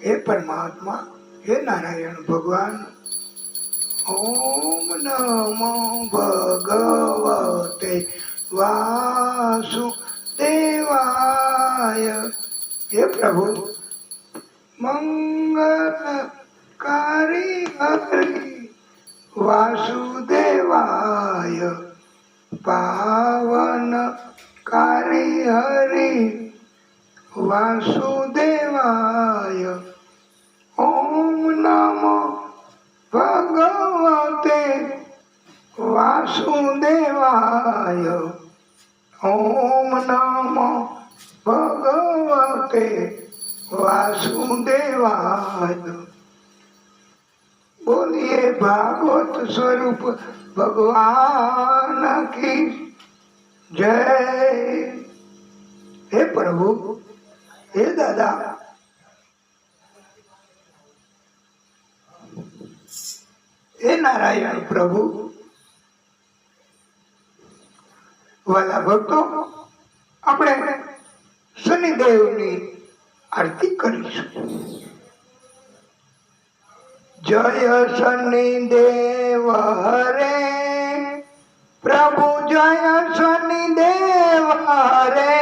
हे परमात्मा, हे नारायण भगवान। ओम नमो भगवते वासुदेवाय। हे प्रभु, मंगलकारी हरि वासुदेवाय, पावनकारी हरि वासुदेवाय। ओम नमो भगवते वासुदेवाय। ओम नमो भगवते वासुदेवाय। बोलिए भागवत स्वरूप भगवान की जय। हे प्रभु, हे दादा, हे नारायण प्रभु, वाला भक्तो, આપણે શનિદેવની આરતી કરીશું। जय शनिदेव हरे प्रभु, जय शनिदेव हरे।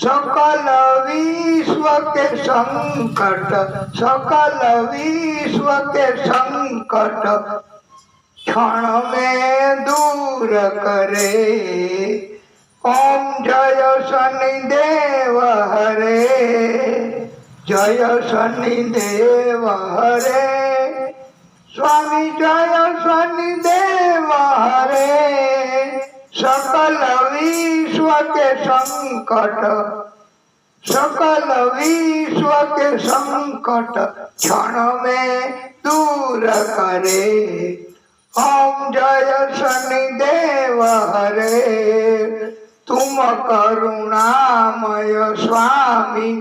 सकल विश्व के संकट, सकल विश्व के संकट क्षण में दूर करे। ओम जय शनिदेव हरे, जय शनिदेव हरे। स्वामी जय शनिदेव हरे। सकल विश्व के संकट, सकल विश्व के संकट क्षण में दूर करे। ओम जय शनिदेव हरे। तुम करुणामय स्वामी,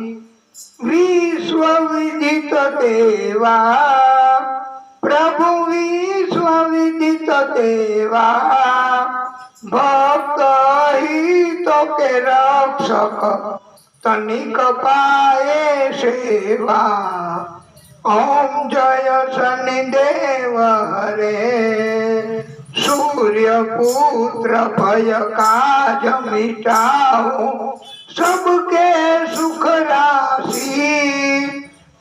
विश्व विदित देवा, प्रभु विश्व विदित देवा। भक्त हित के रक्षक, तनिक पाए सेवा। ओम जय शनिदेव हरे। सूर्य पुत्र भय काज मिटाओ, सबके सुख राशि।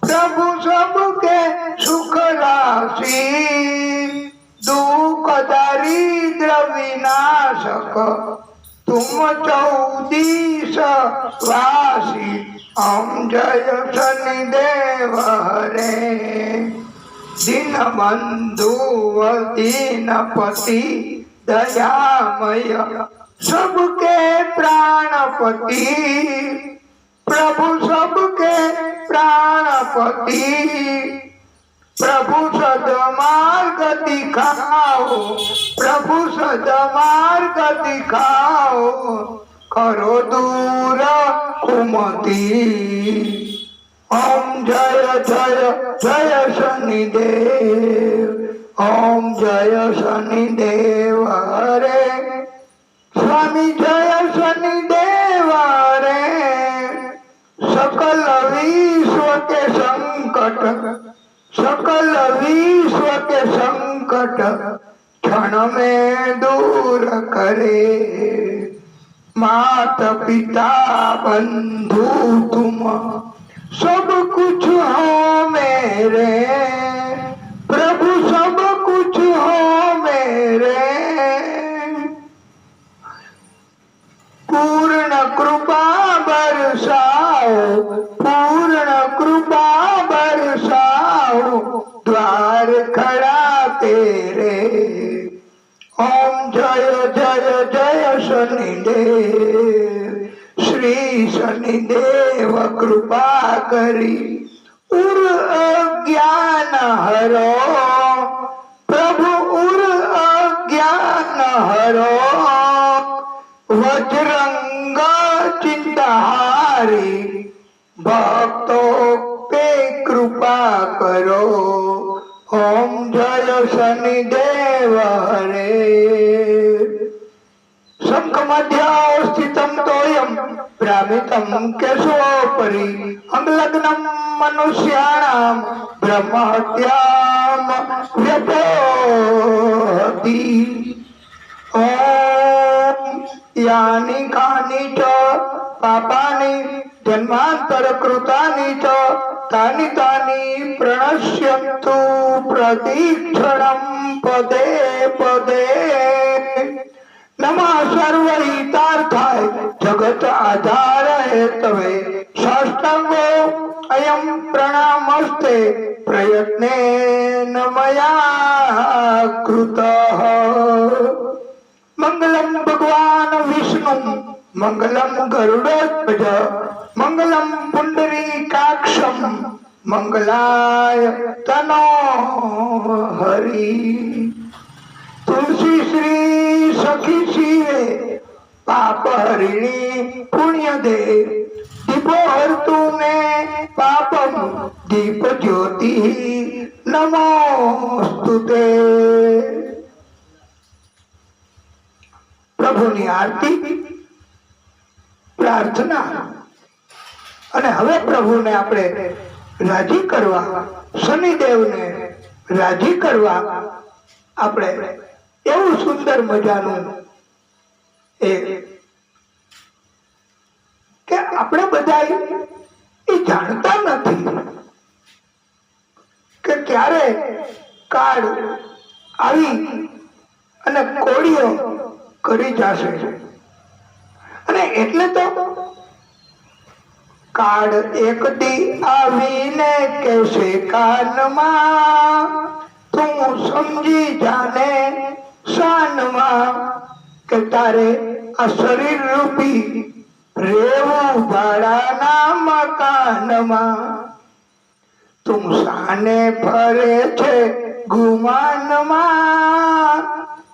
प्रभु सबके सुख राशि, दुख दारिद्र विनाशक तुम 14 वासी। ओम जय शनिदेव हरे। दीन बंधु दीनपति दयामय, सबके प्राणपति। प्रभु सबके प्राणपति। प्रभु सदमार्ग दिखाओ, प्रभु सदमार्ग दिखाओ। करो दूर कुमति। ओम जय जय जय शनिदेव। ओम जय शनिदेव हरे। स्वामी जय शनिदेव हरे। सकल विश्व के संकट, सकल विश्व के संकट क्षण में दूर करे। माता पिता बंधु तुम सब कुछ हो मेरे। प्रभु सब कुछ हो मेरे। पूर्ण कृपा बरसाओ, पूर्ण कृपा बरसाओ। द्वार खड़ा तेरे। ओम जय जय जय शनिदेव। श्री शनिदेव कृपा करी उर अज्ञान हरो। प्रभु उर अज्ञान हरो। वज्रंग चिंताहारी, भक्तों पे कृपा करो। ओम जय शनिदेव हरे। शंख मध्य स्थितम तोयम ભ્રામિતમ કેશવોપરી અંગલગ્નમ મનુષ્યાણામ બ્રહ્મ હત્યામ વ્યપોહતિ ઓમ યાની કાની ચ પાપાની જન્માંતર કૃતાની ચ તાની તાની પ્રણશ્યંતુ પ્રતિક્ષણમ પદે પદે નમઃ સર્વહિતાર્થાય જગત આધાર હેતવે સાષ્ટાંગો અયમ પ્રણામસ્તે પ્રયત્નેન મયા કૃતઃ મંગલમ ભગવાન વિષ્ણુ મંગલમ ગરુડધ્વજ મંગલમ પુંડરીકાક્ષમ મંગલાય તનો હરિ तुलसी श्री सखी शिवे पाप हरिणी पुण्य दे दीपो हरतु में पापम दीप ज्योति नमोस्तुते પ્રભુની આરતી પ્રાર્થના અને હવે પ્રભુને આપણે રાજી કરવા શનિદેવને રાજી કરવા આપણે એવું સુંદર મજાનું એ કે આપણે બધા એ જાણતા નથી કે ક્યારે કાળ આવી અને કોળીઓ કરી જશે અને એટલે તો કાળ એક દી આવીને કેશે કાનમાં તું સમજી જાને શાનમાં કે તારે આ શરીર રૂપી રેવું ભાડાના મકાનમાં તું શાને ફરે છે ગુમાનમાં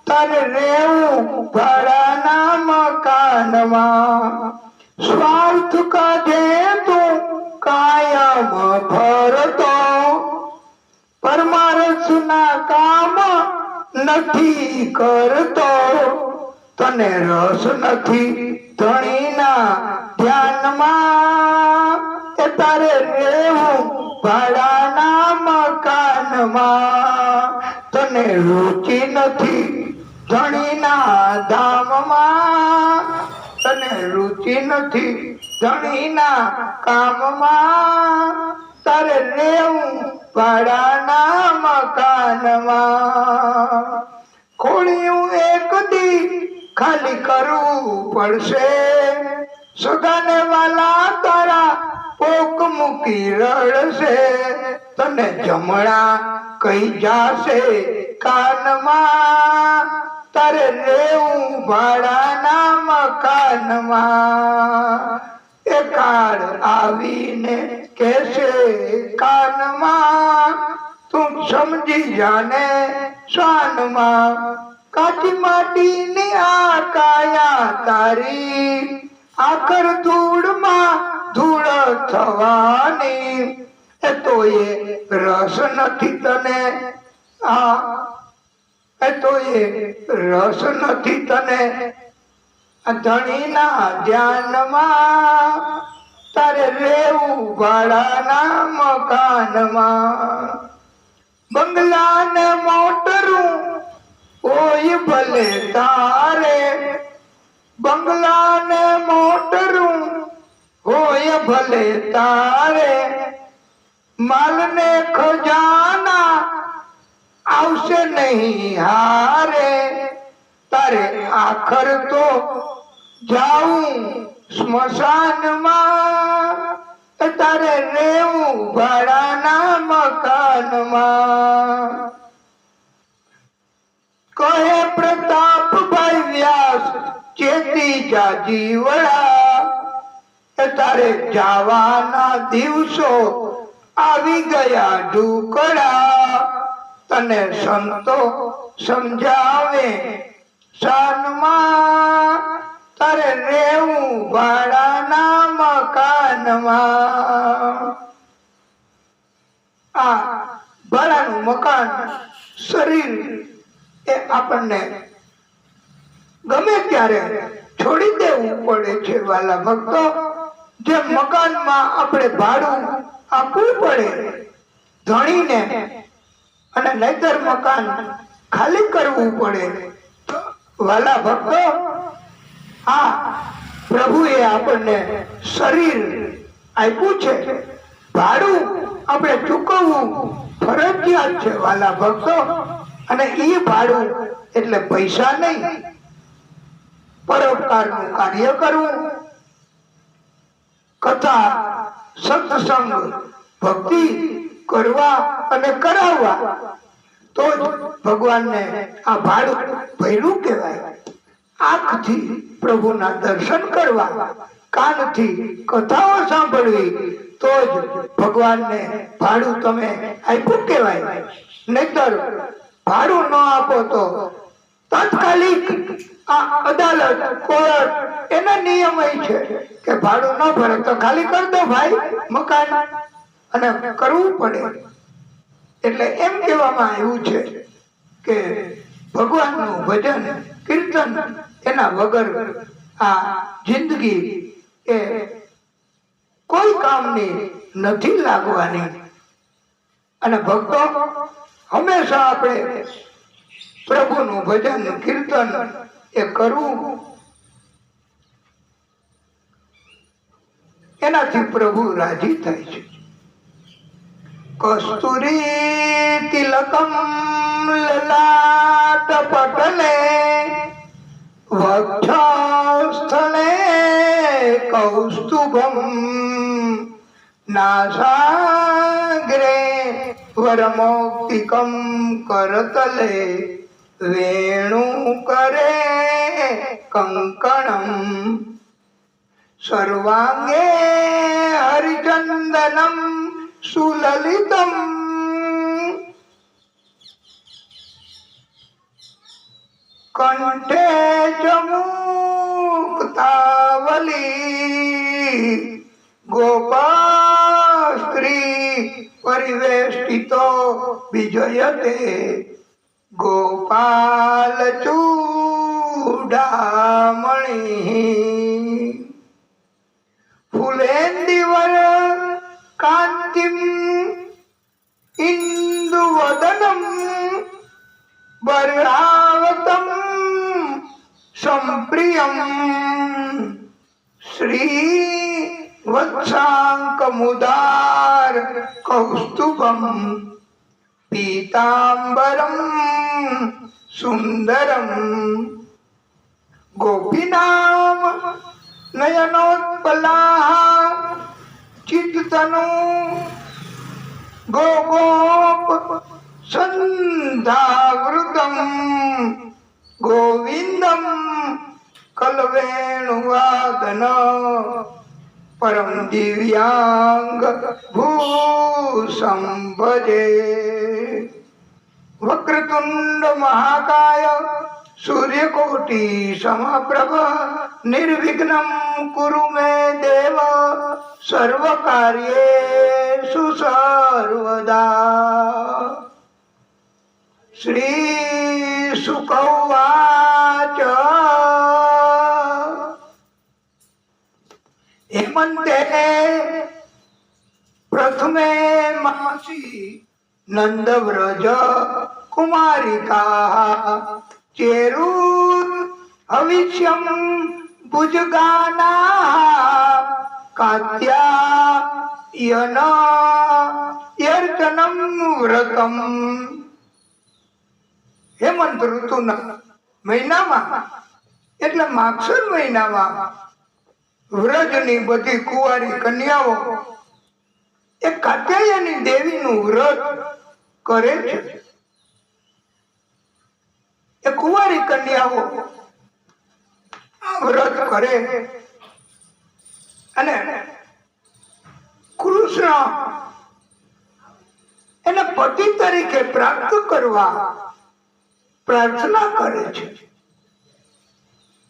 તારે રેવું ભાડાના મકાનમાં સ્વાર્થ કાજે તું કાયમ ફરતો પરમારસના કામ નથી કરતો તને રસ નથી ધણીના ધ્યાનમાં એ તારે રેવું ભાડાના મકાનમાં તને રુચિ નથી ધણીના ધામમાં તને રુચિ નથી ધણીના કામમાં તારે રેવું ભાડાના મકાનમાં ખોળિયું એક દી ખાલી કરવું પડશે સગાને વાલા તારા પોક મૂકી રડશે તને જમણા કઈ જાશે કાનમાં તારે રેવું ભાડાના મકાનમાં એ કાળ આવીને કેશે કાનમાં તું સમજી જાને શાનમાં કાચી માટીની આ કાયા તારી આખર ધૂળમાં ધૂળ થવાની એ તો એ રસ નથી તને એ તો એ રસ નથી તને ધણીના ધ્યાનમાં તારે રેવું ભાડાના મકાનમાં બંગલા ને મોટરું હોય ભલે તારે બંગલા ને મોટરું હોય ભલે તારે માલ ને ખજાના આવશે નહીં હારે તારે આખર તો જાઉં સ્મશાનમાં તારે રેવું ભાડાના મકાનમાં કહે પ્રતાપભાઈ વ્યાસ ચેતી જા જીવડા તારે જવાના દિવસો આવી ગયા ઢુકડા તને સંતો સમજાવે શાનમાં તારે રેવું ભાડાના મકાનમાં આ ભાડાનું મકાન શરીર એ આપણને ગમે ત્યારે છોડી દેવું પડે છે વાલા ભક્તો. જે મકાનમાં આપણે ભાડું આપવું પડે ધણીને, અને નહીતર મકાન ખાલી કરવું પડે. વાલા ભક્તો, આ પ્રભુએ આપણને શરીર આપ્યું છે, ભાડું આપણે ચૂકવવું ફરજિયાત છે વાલા ભક્તો. અને એ ભાડું એટલે પૈસા નહીં, પરોપકારનું કાર્ય કરવું, કથા સત્સંગ ભક્તિ કરવા અને કરાવવા, તો જ ભગવાનને આ ભાડું ભર્યું કહેવાય. આંખથી પ્રભુના દર્શન કરવા, કાનથી કથાઓ સાંભળવી, તો જ ભગવાનને ભાડું તમે આપ્યું કહેવાય. નહીતર ભાડું ન આપો તો તાત્કાલિક આ અદાલત કોર્ટ એના નિયમ છે કે ભાડું ન ભરે તો ખાલી કરી દો ભાઈ મકાન, અને કરવું પડે. એટલે એમ કહેવામાં આવ્યું છે કે ભગવાનનું ભજન કીર્તન એના વગર આ જિંદગી એ કોઈ કામની નથી લાગવાની. અને ભક્તો, હંમેશા આપણે પ્રભુનું ભજન કીર્તન એ કરવું, એનાથી પ્રભુ રાજી થાય છે. કસ્તુરી તિલકમ લલાટ પટલે વક્ષસ્થળે કૌસ્તુભમ નાસાગ્રે વરમૌક્તિકમ કરતલે વેણુ કરે કંકણમ સર્વાંગે હરિચંદનમ સુલલિતમ કંઠે ચમુક્તાવલી ગોપાસ્ત્રી પરિવેષ્ટિતો વિજયતે ગોપાલ ચૂડામણી ફુલેન્દિવર કાંતિમ ઇન્દુવદનમ બર્હાવતમ સંપ્રિયમ શ્રી વત્સાંકમુદાર કૌસ્તુભમ પીતાંબરમ સુંદરમ ગોપીનામ નયનોત્પલા ચિત્તનુ ગોગોપ સંધાવૃતમ ગોવિંદમ કલવેણુવાદન પરમ દિવ્યાંગ ભૂષમ ભજે. વક્રતુંડ મહાકાય સૂર્યકોટિ સમપ્રભ નિર્વિઘ્નમ કુરુ મે દેવ સર્વ કાર્યેષુ સર્વદા. શ્રી શુક ઉવાચ હેમંતે પ્રથમે માસી નંદવ્રજ કુમારિકા ચેરુર હવિષ્યમ ભુજગાના કાત્યાયન યર્ચનમ વ્રતમ. હેમંત ઋતુના મહિનામાં એટલે માગસર મહિનામાં વ્રજની બધી કુંવારી કન્યાઓ એ કાત્યાયની દેવીનું વ્રત કરે છે. એ કુંવારી કન્યાઓ વ્રત કરે અને કૃષ્ણ એને પતિ તરીકે પ્રાપ્ત કરવા પ્રાર્થના કરે છે.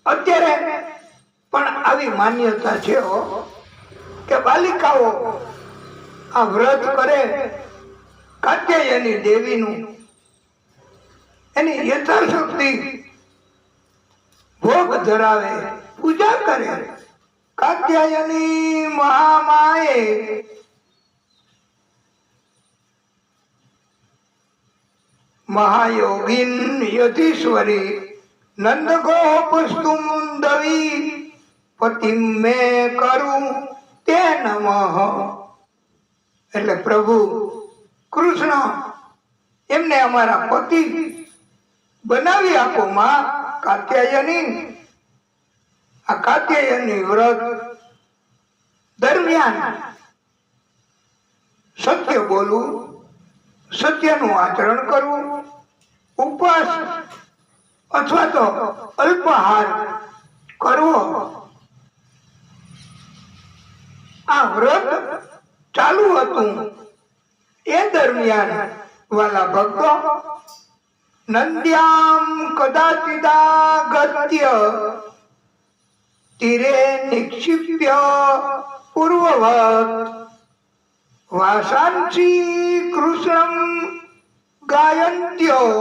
અત્યારે પણ આવી માન્યતા છે કે બાલિકાઓ આ વ્રત કરે કાત્યાયની દેવીનું, એની યથાશક્તિ ભોગ ધરાવે, પૂજા કરે. કાત્યાયની મહામાએ મહાયોગીન યતીશ્વરી નંદ ગોપસ્તુમ દવી પતિમ મે કરું તે નમઃ. એટલે પ્રભુ કૃષ્ણ એમને અમારા પતિ બનાવી આપો માં કાત્યાયની. આ કાત્યાયની વ્રત દરમિયાન સત્ય બોલવું, સત્યનું આચરણ કરવું, ઉપવાસ અથવા તો અલ્પાહાર કરવો. આ વ્રત ચાલુ હતું એ દરમિયાન વાલા ભક્તો નંદ્યામ કદાચિદાગત્ય તીરે નિક્ષિપ્ય પૂર્વવત વાસાંસી કૃષ્ણમ ગાયન્ત્યો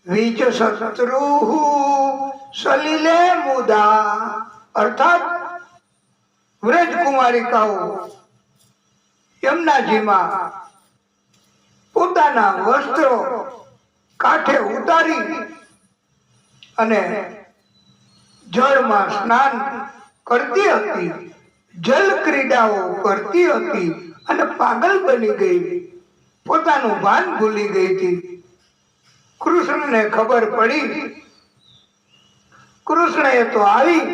વિચ શત્રુઃ સલિલે મુદા. અર્થાત વ્રજકુમારિકાઓ યમુનાજીમાં પોતાના વસ્ત્રો કાંઠે ઉતારી અને જળમાં સ્નાન કરતી હતી, જલ ક્રીડાઓ કરતી હતી અને પાગલ બની ગઈ, પોતાનું ભાન ભૂલી ગઈ હતી. કૃષ્ણને ખબર પડી. કૃષ્ણએ તો આવી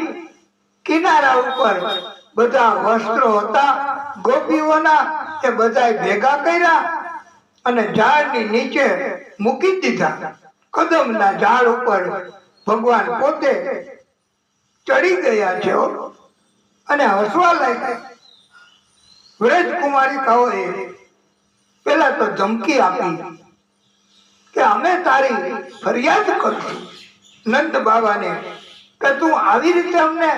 કિનારા ઉપર બધા વસ્ત્રો હતા ગોપીઓના, એ બધા ભેગા કર્યા અને ઝાડની નીચે મૂકી દીધા. કદમના ઝાડ ઉપર ભગવાન પોતે ચડી ગયા છે અને હસવા લાગ્યા. વ્રજકુમારિકાઓએ પેલા તો ધમકી આપી કે અમે તારી ફરિયાદ કરશું નંદ બાબાને કે તું આવી રીતે અમને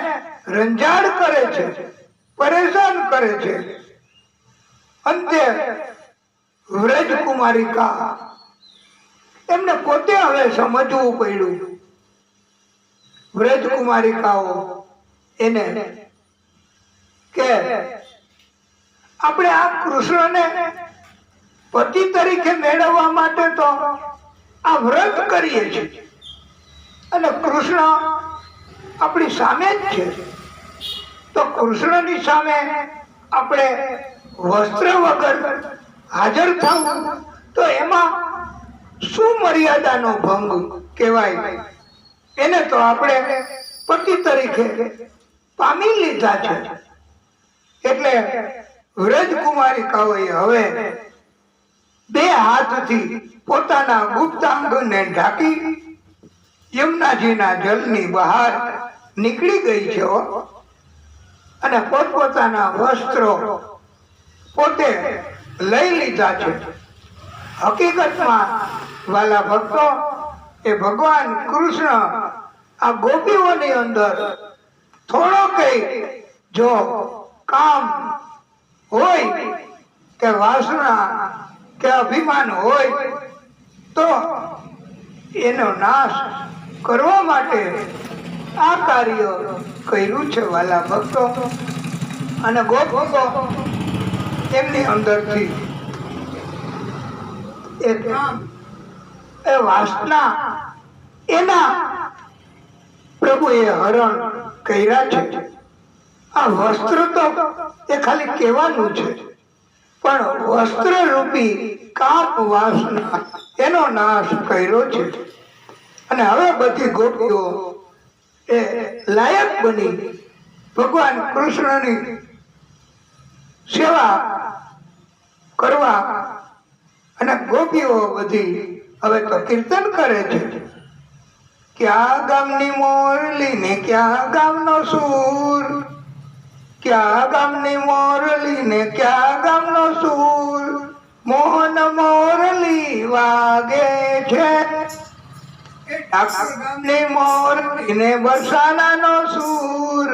રંજાડ કરે છે, પરેશાન કરે છે. અંતે વ્રજકુમારિકા એમને પોતે હવે સમજવું પડ્યું. વ્રજકુમારિકાઓ એને કે આપણે આ કૃષ્ણને પતિ તરીકે મેળવવા માટે તો આ વ્રત કરીએ છીએ અને કૃષ્ણ આપણી સામે જ છે, તો કૃષ્ણની સામે આપણે વસ્ત્ર વગર હાજર થવું તો એમાં શું મર્યાદાનો ભંગ કહેવાય? એને તો આપણે પતિ તરીકે પામી લીધા છે. એટલે વ્રજકુમારિકાઓએ હવે બે હાથથી પોતાના ગુપ્તાંગને ઢાંકી યમુનાજીના જલની બહાર નીકળી ગઈ છે અને પોતપોતાના વસ્ત્રો પોતે લઈ લીધા છે. હકીકતમાં વાલા ભક્તો એ ભગવાન કૃષ્ણ આ ગોપીઓની અંદર થોડો કઈ જો કામ હોય કે વાસના કે અભિમાન હોય તો એનો નાશ કરવા માટે આ કાર્ય કર્યું છે વાલા ભક્તો. અને ગોપીઓ એમની અંદરથી એ વાસના એના પ્રભુએ હરણ કર્યા છે. આ વસ્ત્ર તો એ ખાલી કહેવાનું છે, પણ વસ્ત્ર રૂપી કામ વાસના એનો નાશ કર્યો છે. અને હવે બધી ગોપીઓ એ લાયક બની ભગવાન કૃષ્ણની સેવા કરવા અને ગોપીઓ બધી હવે તો કીર્તન કરે છે. ક્યાં ગામની મોરલી ને ક્યાં ગામનો સૂર, ક્યાં ગામની મોરલી ને ક્યાં ગામનો સૂર, મોહન મોરલી વાગે છે. ડાકોર ગામની મોરલી ને બરસાનાનો સૂર,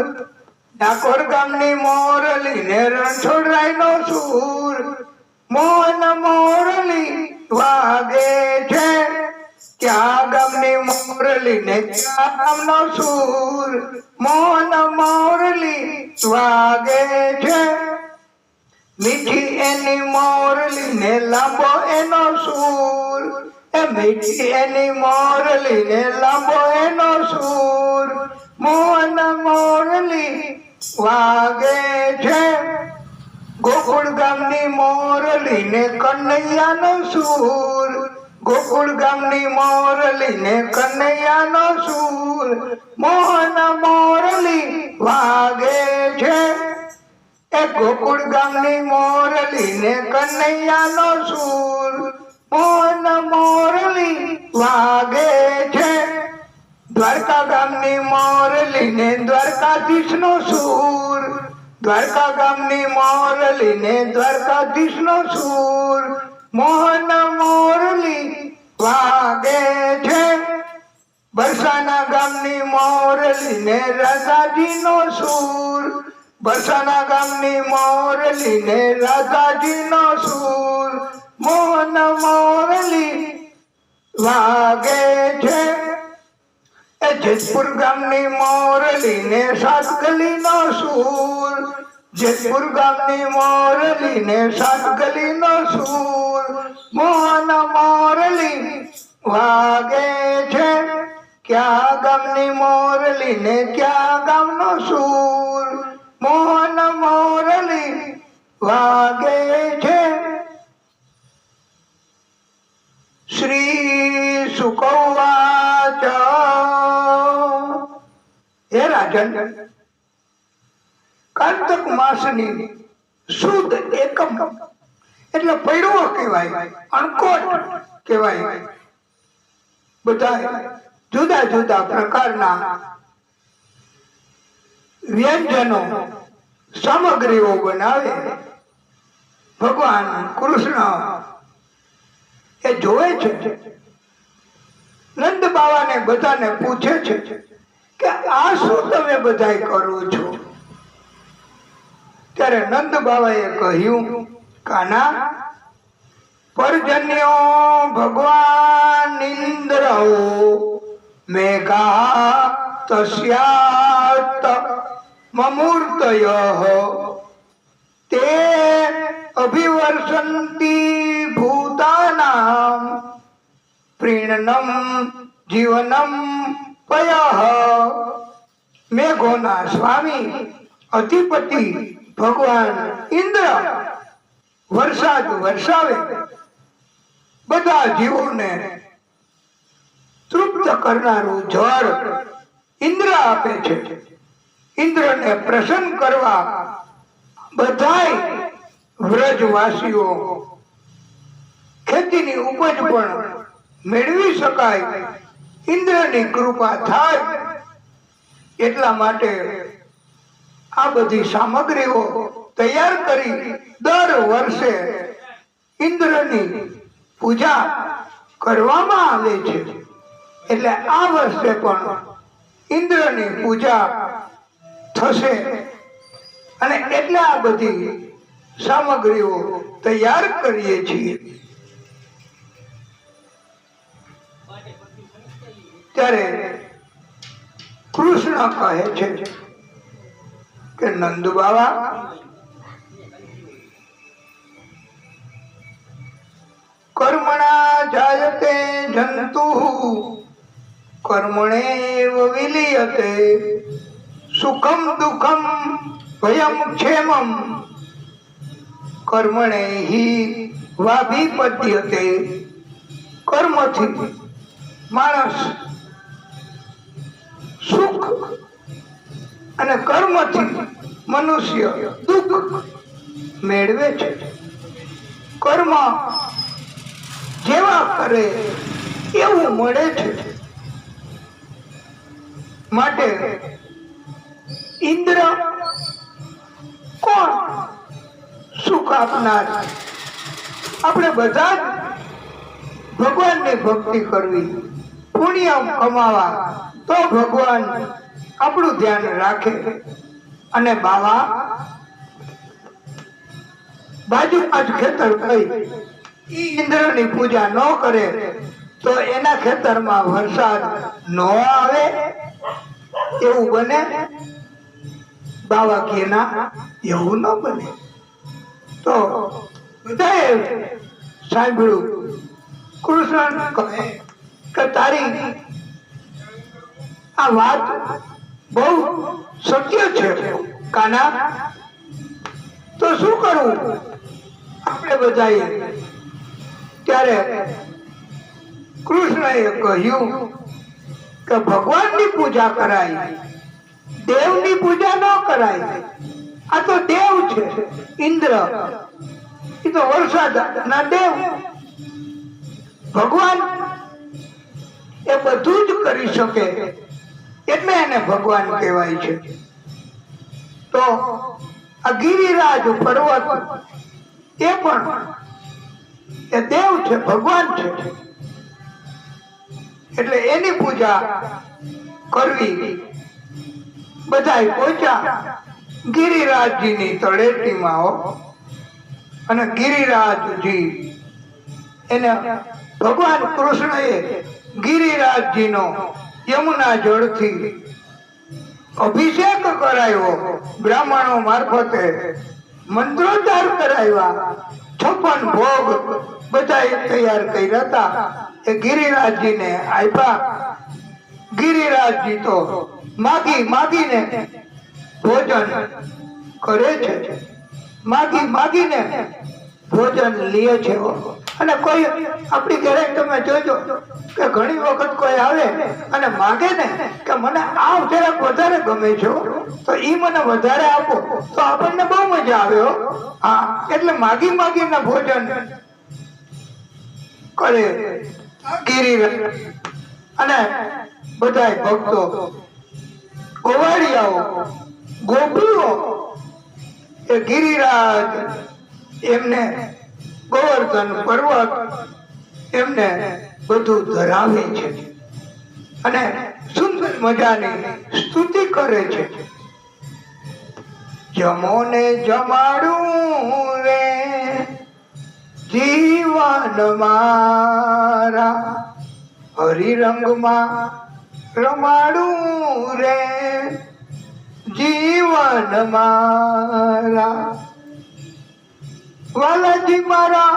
ડાકોર ગામની મોરલી ને રણછોડરાયનો સૂર, મોહન મોરલી વાગે છે. ક્યાં ગામની મોરલી ને ગામનો સૂર, મોહન મોરલી વાગે છે. મીઠી એની મોરલી ને લાંબો એનો સૂર, એ મીઠી એની મોરલી ને લાંબો એનો સૂર, મોહન મોરલી વાગે છે. ગોકુળ ગામની મોરલી ને કનૈયાનો સૂર, ગોકુળ ગામની મોરલી ને કનૈયાનો સૂર, મોહન મોરલી વાગે છે. એ ગોકુળ ગામની મોરલી ને કનૈયાનો સૂર, મોહન મોરલી વાગે છે. દ્વારકા ગામની મોરલી ને દ્વારકાધીશનો સૂર, દ્વારકા ગામની મોરલી ને દ્વારકાધીશનો સૂર, મોહન મોરલી વાગે છે. બરસાના ગામની મોરલી ને રાધાજીનો સૂર, બરસાના ગામની મોરલી ને રાધાજીનો સૂર, મોહન મોરલી વાગે છે. એ જેતપુર ગામની મોરલી ને સાતગલીનો સૂર, જેતપુર ગામની મોરલી ને સાતગલીનો સૂર, મોહન મોરલી વાગે છે. ક્યાં ગામની મોરલી ને ક્યાં ગામનો સૂર, મોહન મોરલી વાગે છે. શ્રી સુકવાચ, હે રાજન, કાર્તક માસની સુદ એકમ એટલે પૈડવો કહેવાય, અણકોટ કહેવાય. બધા જુદા જુદા પ્રકારના વ્યંજનો સામગ્રીઓ બનાવે. ભગવાન કૃષ્ણ એ જોવે છે. નંદ બાવાને બધાને પૂછે છે કે આ શું તમે બધા કરો છો? ત્યારે નંદ બાવાએ કહ્યું, કાના, પર્જન્યો ભગવાન ઇન્દ્ર મેઘા તસ્યાત મમૂર્તયઃ તે અભિવર્ષન્તિ ભૂતાનામ પ્રીણનમ જીવનમ પયઃ. મેઘોના સ્વામી અધિપતિ ભગવાન ઇન્દ્ર વરસાદ વરસાવે, બધા જીવોને તૃપ્ત કરનારું જળ ઇન્દ્ર આપે છે. ઇન્દ્રને પ્રસન્ન કરવા બધાય વ્રજવાસીઓ ખેતીની ઉપજ પણ મેળવી શકાય, ઇન્દ્રની કૃપા થાય એટલા માટે આ બધી સામગ્રીઓ તૈયાર કરી દર વર્ષે ઇન્દ્રની પૂજા કરવામાં આવે છે. એટલે આ વર્ષે પણ ઇન્દ્રની પૂજા થશે અને એટલે આ બધી સામગ્રીઓ તૈયાર કરીએ છીએ. ત્યારે કૃષ્ણ કહે છે કે નંદ બાવા, કર્મણા જાયતે જંતુ કર્મણેવ વિલીયતે સુખમ દુઃખમ ભયમ ક્ષેમમ કર્મણેહિ વાભિપદ્યતે. કર્મથી માણસ સુખ અને કર્મથી મનુષ્ય દુઃખ મેળવે છે. કર્મ જેવા કરે એવું મળે છે. માટે ઇન્દ્ર કોણ? સુખ આપનાર. આપણે બધા જ ભગવાનની ભક્તિ કરવી, પુણ્ય કમાવા, તો ભગવાન આપણું ધ્યાન રાખે. અને બાવા બાજુમાં જ ખેતર કઈ ઇન્દ્રની પૂજા ન કરે તો એના ખેતરમાં વરસાદ નો આવે એવું બને? બાવા કેના એવું ન બને. તો બધાએ સાંભળ્યું. કૃષ્ણ કહે કે તારી આ વાત બહુ સત્ય છે કાના. તો શું કરવું આપણે બધાએ? ત્યારે કૃષ્ણએ કહ્યું કે ભગવાનની પૂજા કરાય, દેવની પૂજા ન કરાય. આ તો દેવ છે, ઇન્દ્ર, એ તો વરસાદ ના દેવ. ભગવાન એ બધું જ કરી શકે એટલે એને ભગવાન કહેવાય છે. તો આ ગિરિરાજ પર્વત એ પણ એ દેવ છે, ભગવાન છે, એટલે એની પૂજા કરવી. બધા પહોંચ્યા ગિરિરાજજીની તળેટીમાં. અને ગિરિરાજજી એને ભગવાન કૃષ્ણએ ગિરિરાજજીનો યમુના જળથી અભિષેક કરાવ્યો. બ્રાહ્મણો મારફતે મંત્રોચ્ચાર કરાવ્યા. 56 ભોગ બધા તૈયાર કર્યા હતા, એ ગિરિરાજજીને આપ્યા. ગિરિરાજજી તો માગી માગીને ભોજન કરે છે, માગી માગીને ભોજન લે છે. અને કોઈ આપણી ઘરે તમે જોજો કે ઘણી વખત કોઈ આવે અને માગે ને કે મને આ જરાક વધારે ગમે છે, તો ઈ મને વધારે આપો, તો આપણને બહુ મજા આવે. હા, એટલે માગી માગીને ભોજન કરે ગિરિરાજ. અને બધા ભક્તો, ગોવાળિયાઓ, ગોપીઓ એ ગિરિરાજ એમને ગોવર્ધન પર્વત એમને બધું ધરાવે છે અને સુંદર મજાની સ્તુતિ કરે છે. જમોને જમાડું રે જીવન મારા, હરિરંગમાં રમાડું રે જીવન મારા. વાલાજી મારા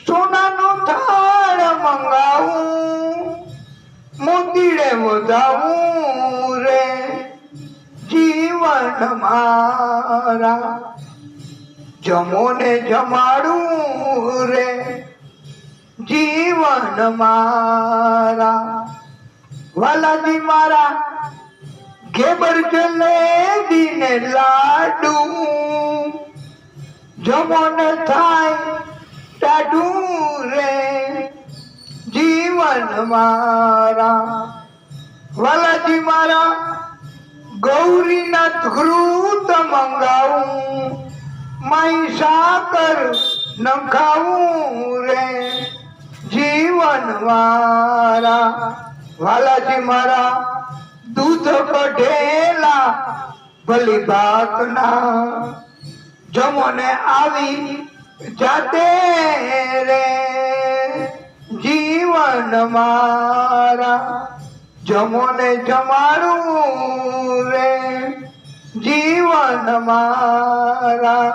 સોનાનો થાળ મંગાવું, મોતીડે વધાવું રે જીવન મારા. જમોને જમાડું રે જીવન મારા. વાલાજી મારા ઘેબર જલેબી ને લાડુ, જમોને થાય ટાઢું રે જીવન મારા. વાલાજી મારા ગૌરીના ઘૃત મંગાવું, માઈ સાકર નખાવું રે જીવન મારા. વાલાજી મારા દૂધ કઢેલા ભલી ભાતના, જમોને આવી જાતે રે જીવન મારા. જમોને જમાડું રે જીવન મારા.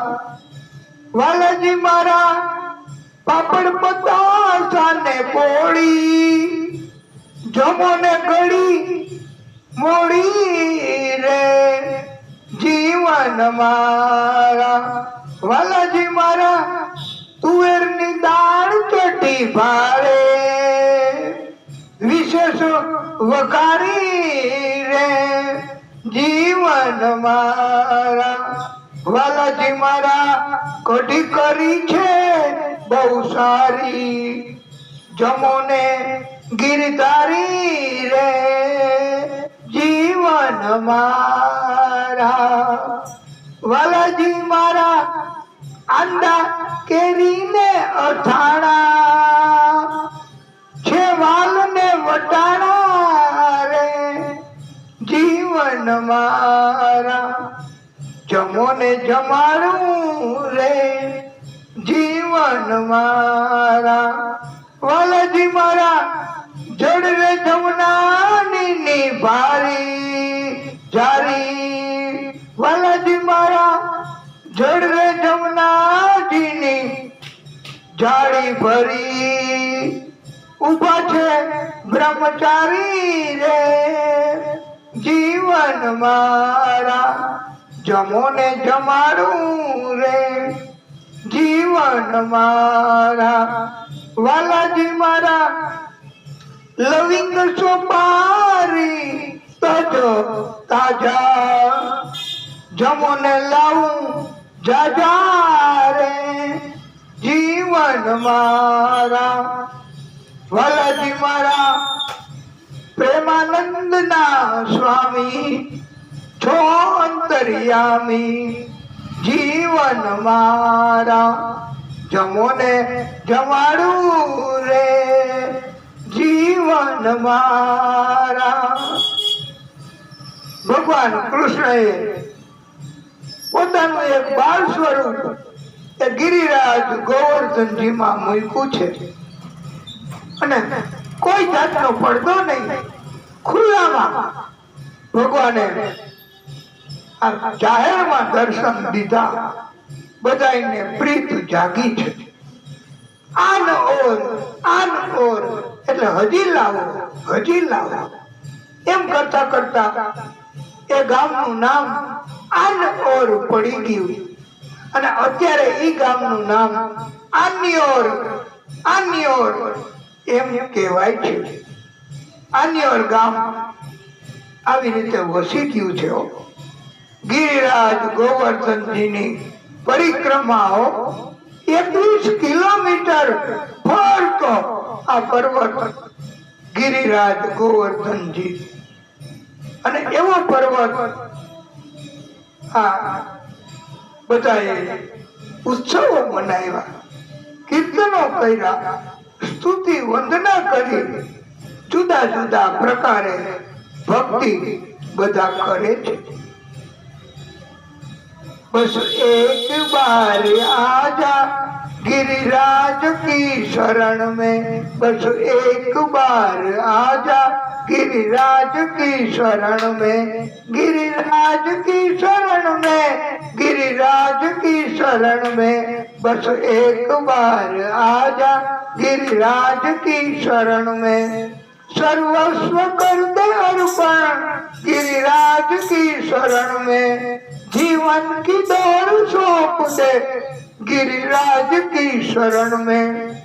વાલાજી મારા પાપડ પતાસા ને પોળી, જમોને ગળી મોડી રે જીવન મારા. વાલાજી મારા તુવેરની દાળ ચટી ભાળે, વિશેષ વઘારી રે જીવન મારા. વાલાજી મારા કઢી કરી છે બહુ સારી, જમોને ગિરધારી રે જીવન મારા. વાલાજી મારા આંડા કેરીને અથાણા, છે વાલ ને વટાણા રે જીવન મારા. જમોને જમાડું રે જીવન મારા. વાલાજી મારા જડ રે જમનાની ભારી જારી વાલાજી મારા જડ રે જમનાજીની જાળી ભરી ઉભા છે બ્રહ્મચારી રે જીવન મારા જમો ને જમાડું રે જીવન મારા વાલાજી મારા લવિંગ સોપારી તજો તાજા જમો ને લાવું જાજા રે જીવન મારા વાલાજી મારા પ્રેમાનંદ ના સ્વામી છો અંતર્યામી જીવન મારા જમો ને જમાડું રે જીવન મારા ભગવાન કૃષ્ણએ પોતાનું એક બાળ સ્વરૂપ એ ગિરિરાજ ગોવર્ધનજીમાં મૂક્યું છે અને કોઈ જાતનો પડદો નહીં ખુલ્લામાં ભગવાને જાહેરમાં દર્શન દીધા બધાને પ્રીત જાગી છે આન ઓર એટલે હજી લાવો એમ કરતા કરતા એ ગામનું નામ આન ઓર પડી ગયું અને અત્યારે એ ગામનું નામ આન્યોર એમ કહેવાય છે આન્યોર ગામ આવી રીતે વસી ગયું છે ગિરિરાજ ગોવર્ધનજીની પરિક્રમાઓ 21 કિલોમીટર ફરતો આ પર્વત ગિરિરાજ ગોવર્ધનજી અને એવો પર્વત આ બધાએ ઉત્સવો મનાવ્યા કીર્તનો કર્યા સ્તુતિ વંદના કરી જુદા જુદા પ્રકારે ભક્તિ બધા કરે છે बस एक बार आजा गिरिराज की शरण में बस एक बार आजा गिरिराज की शरण में गिरिराज की शरण में गिरिराज की शरण में बस एक बार आजा गिरिराज की शरण में सर्वस्व कर दे अर्पण गिरिराज की शरण में जीवन की दौड़ सौंप दे गिरिराज की शरण में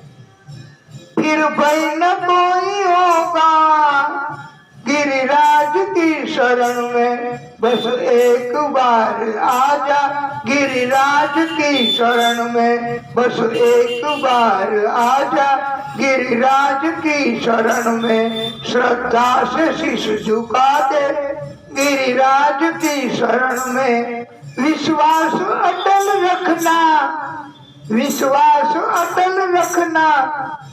फिर भय न कोई होगा गिरिराज की शरण में बस एक बार आजा गिरिराज की शरण में बस एक बार आजा गिरिराज की शरण में श्रद्धा से शीश झुका दे गिरिराज की शरण में विश्वास अटल रखना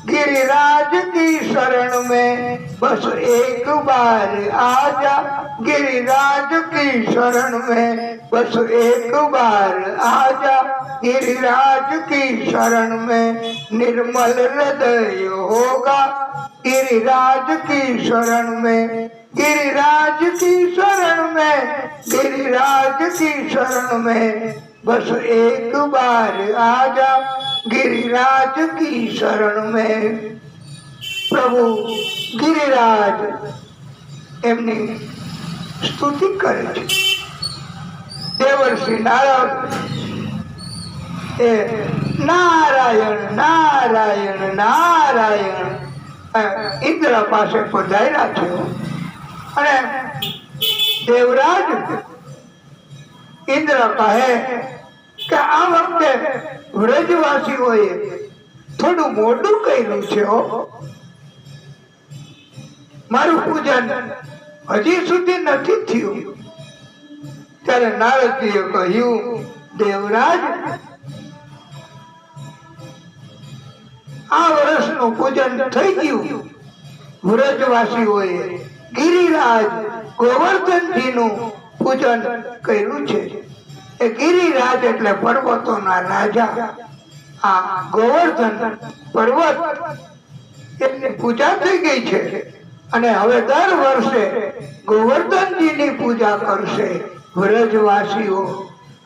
गिरिराज की शरण में बस एक बार आजा गिरिराज की शरण में बस एक बार आजा गिरिराज की शरण में निर्मल हृदय होगा गिरिराज की शरण में गिरिराज की शरण में गिरिराज की शरण में बस एक बार आजा गिरिराज की शरण में प्रभु गिरिराज એમની સ્તુતિ કરે છે દેવર્ષિ નારદ એ નારાયણ નારાયણ નારાયણ ઇન્દ્ર પાસે પધાર્યા છે અને દેવરાજ ઇન્દ્ર કહે કે આ વખતે વ્રજવાસીઓએ થોડું મોટું કર્યું છે મારું પૂજન હજી સુધી નથી થયું ત્યારે નારદજીએ કહ્યું દેવરાજ આ વર્ષનું પૂજન થઈ ગયું વ્રજવાસીઓએ ગિરિરાજ ગોવર્ધનજીનું પૂજન કર્યું છે એ ગિરિરાજ એટલે પર્વતોના રાજા આ ગોવર્ધન પર્વત એની પૂજા થઈ ગઈ છે અને હવે દર વર્ષે ગોવર્ધનજીની પૂજા કરશે વ્રજવાસીઓ.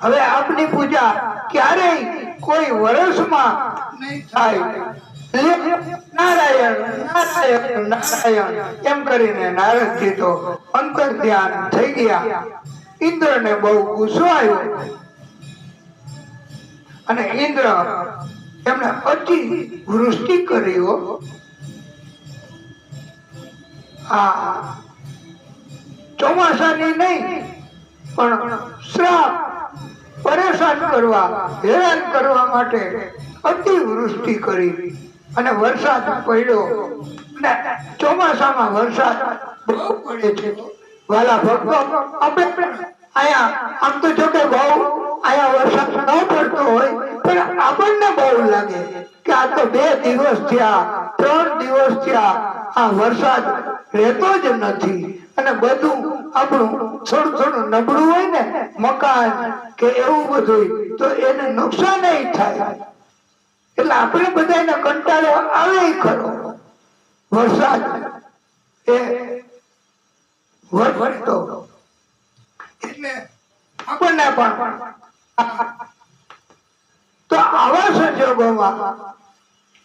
હવે આપની પૂજા ક્યારેય કોઈ વર્ષમાં નહીં થાય. નારાયણ નારાયણ નારાયણ એમ કરીને નારદજી તો અંતર ધ્યાન થઈ ગયા. ઇન્દ્રને બહુ ગુસ્સો આવ્યો અને ઇન્દ્ર એમણે અતિ વૃષ્ટિ કર્યો. આ ચોમાસાની નહીં પણ શ્રાપ, પરેશાન કરવા, હેરાન કરવા માટે અતિ વૃષ્ટિ કરી અને વરસાદ પડ્યો. અને ચોમાસામાં વરસાદ બહુ પડે છે. વાલા ભક્તો, આપણે અહીંયા આમ તો જો કે બહુ અહીંયા વરસાદ ન પડતો હોય પણ આપણને બહુ લાગે કે આ તો 2 દિવસ થયા, 3 દિવસ થયા, આ વરસાદ રહેતો જ નથી. અને બધું આપણું થોડું થોડું નબળું હોય ને, મકાન કે એવું બધું, તો એને નુકસાન થાય. એટલે આપણે બધાને કંટાળો આવે ખરો. વરસાદ એ વરસતો એટલે આપણને પણ. તો આવા સંજોગોમાં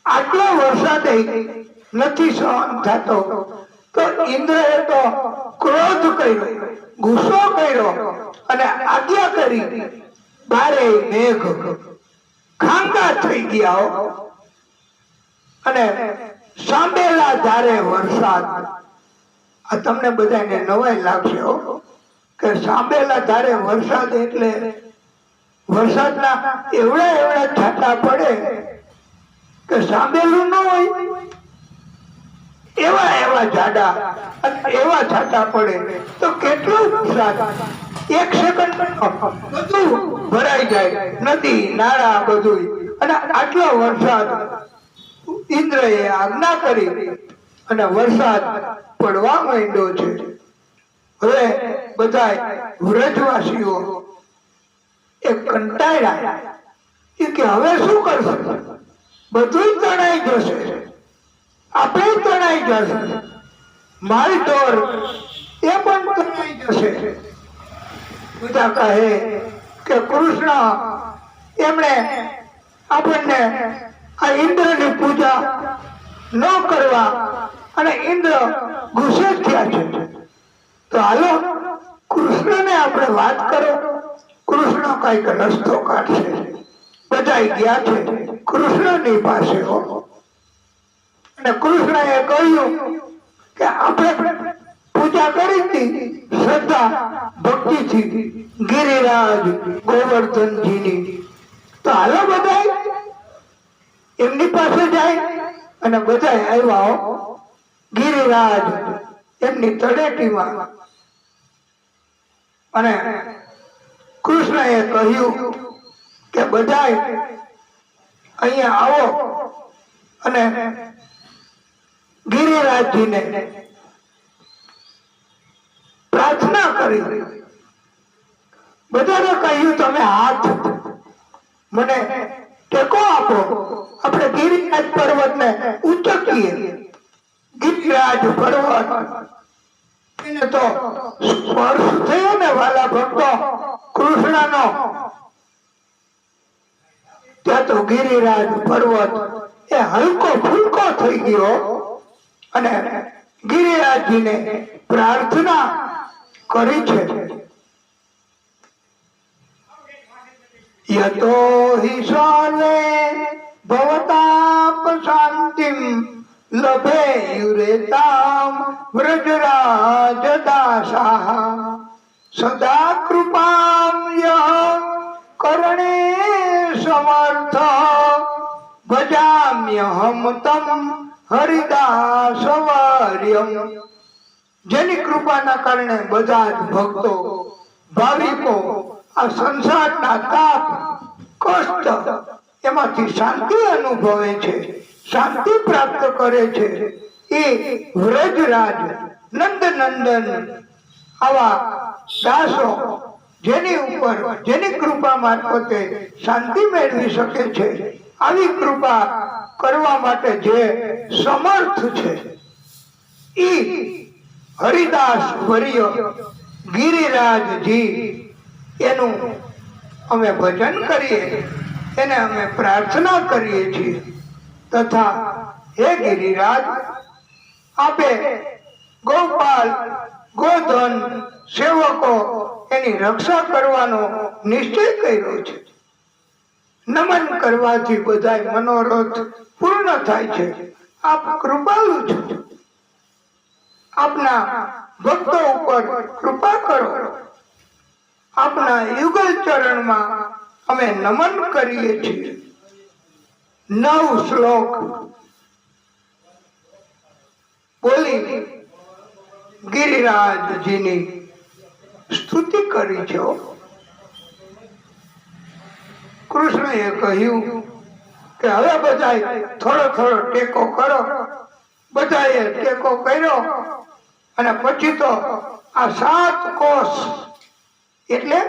આટલો વરસાદ નથી સહન થતો, તો ઇન્દ્રએ તો ક્રોધ કર્યો, ગુસ્સો કર્યો અને આજ્ઞા કરી. બારે મેઘ ખાંગા થઈ ગયા અને સાંભેલા ધારે વરસાદ. આ તમને બધાને નવાઈ લાગશે કે સાંભેલા ધારે વરસાદ એટલે વરસાદના એવડા છાંટા પડે કે સાંભેલું ન હોય એવા જાડા અને એવા છાંટા પડે તો કેટલો વરસાદ! 1 સેકન્ડ બધું ભરાઈ જાય, નદી નાળા બધું. અને આટલો વરસાદ ઇન્દ્રએ આજ્ઞા કરી અને વરસાદ પડવા માંડ્યો છે. હવે બધા વ્રજવાસીઓ એક કંટાળ્યા કે હવે શું કરશે? બધું તણાઈ જશે, આપણે તણાઈ જશે, માલ ઢોર એ પણ તણાઈ જશે. બધા કહે કે કૃષ્ણ એમણે આપણને આ ઇન્દ્રની પૂજા ન કરવા અને ઇન્દ્ર ગુસ્સે થયા છે. તો હાલો કૃષ્ણને આપણે વાત કરો, કૃષ્ણ કઈક રસ્તો કાઢશે. બધા ગયા છે કૃષ્ણની પાસે. અને કૃષ્ણએ કહ્યું કે આપણે પૂજા કરી હતી શ્રદ્ધા ભક્તિથી ગિરિરાજ ગોવર્ધનજીની. તો હાલો બધા એમની પાસે જાય. અને બધા આવ્યા ગિરિરાજ એમની તળેટીમાં. અને કૃષ્ણએ કહ્યું કે બધા અહીંયા આવો અને ગિરિરાજજીને પ્રાર્થના કરી. બધાને કહ્યું તમે હાથ મને ટેકો આપો, આપણે ગિરિરાજ પર્વતને ઉચકીએ. ગિરિરાજ પર્વત એને તો સ્પર્શ થયો ને વાલા ભક્તો કૃષ્ણનો, ત્યાં તો ગિરિરાજ પર્વત એ હલકો ફૂલકો થઈ ગયો. અને ગિરિરાજજીને પ્રાર્થના કરી છે. યતો હિ સ્વાલે ભવતાપ શાંતિમ લભેયુરેતામ વ્રજરાજ દાસા સદા કૃપામ યહ કરણે સમર્થ ભજામ્યહમ તમ હરિદાસ વર્યમ. જેની કૃપાના કારણે બધા જ ભક્તો ભાવિકો આ સંસારના તાપ કષ્ટ એમાંથી શાંતિ અનુભવે છે, શાંતિ પ્રાપ્ત કરે છે. એ વ્રજરાજ નંદનંદન આવા દાસો જેની ઉપર જેની કૃપા મારફતે શાંતિ મેળવી શકે છે, આવી કૃપા કરવા માટે જે સમર્થ છે ઈ હરિદાસ વર્ય ગિરિરાજજી એનું અમે ભજન કરીએ, એને અમે પ્રાર્થના કરીએ છીએ તથા હે ગિરિરાજ, આપે ગોપાલ ગોધન સેવકો એની રક્ષા કરવાનો નિશ્ચય કર્યો છે. નમન કરવાથી બધાય મનોરથ પૂર્ણ થાય છે. આપ કૃપાળુ છો, આપના ભક્તો ઉપર કૃપા કરો. આપના યુગલ ચરણમાં અમે નમન કરીએ છીએ. 9 શ્લોક બોલી ગિરિરાજજીની સ્તુતિ કરી છે. કૃષ્ણએ કહ્યું કે હવે બધાય થોડો થોડો ટેકો કરો. બધાએ ટેકો કર્યો અને પછી તો આ 7 કોષ એટલે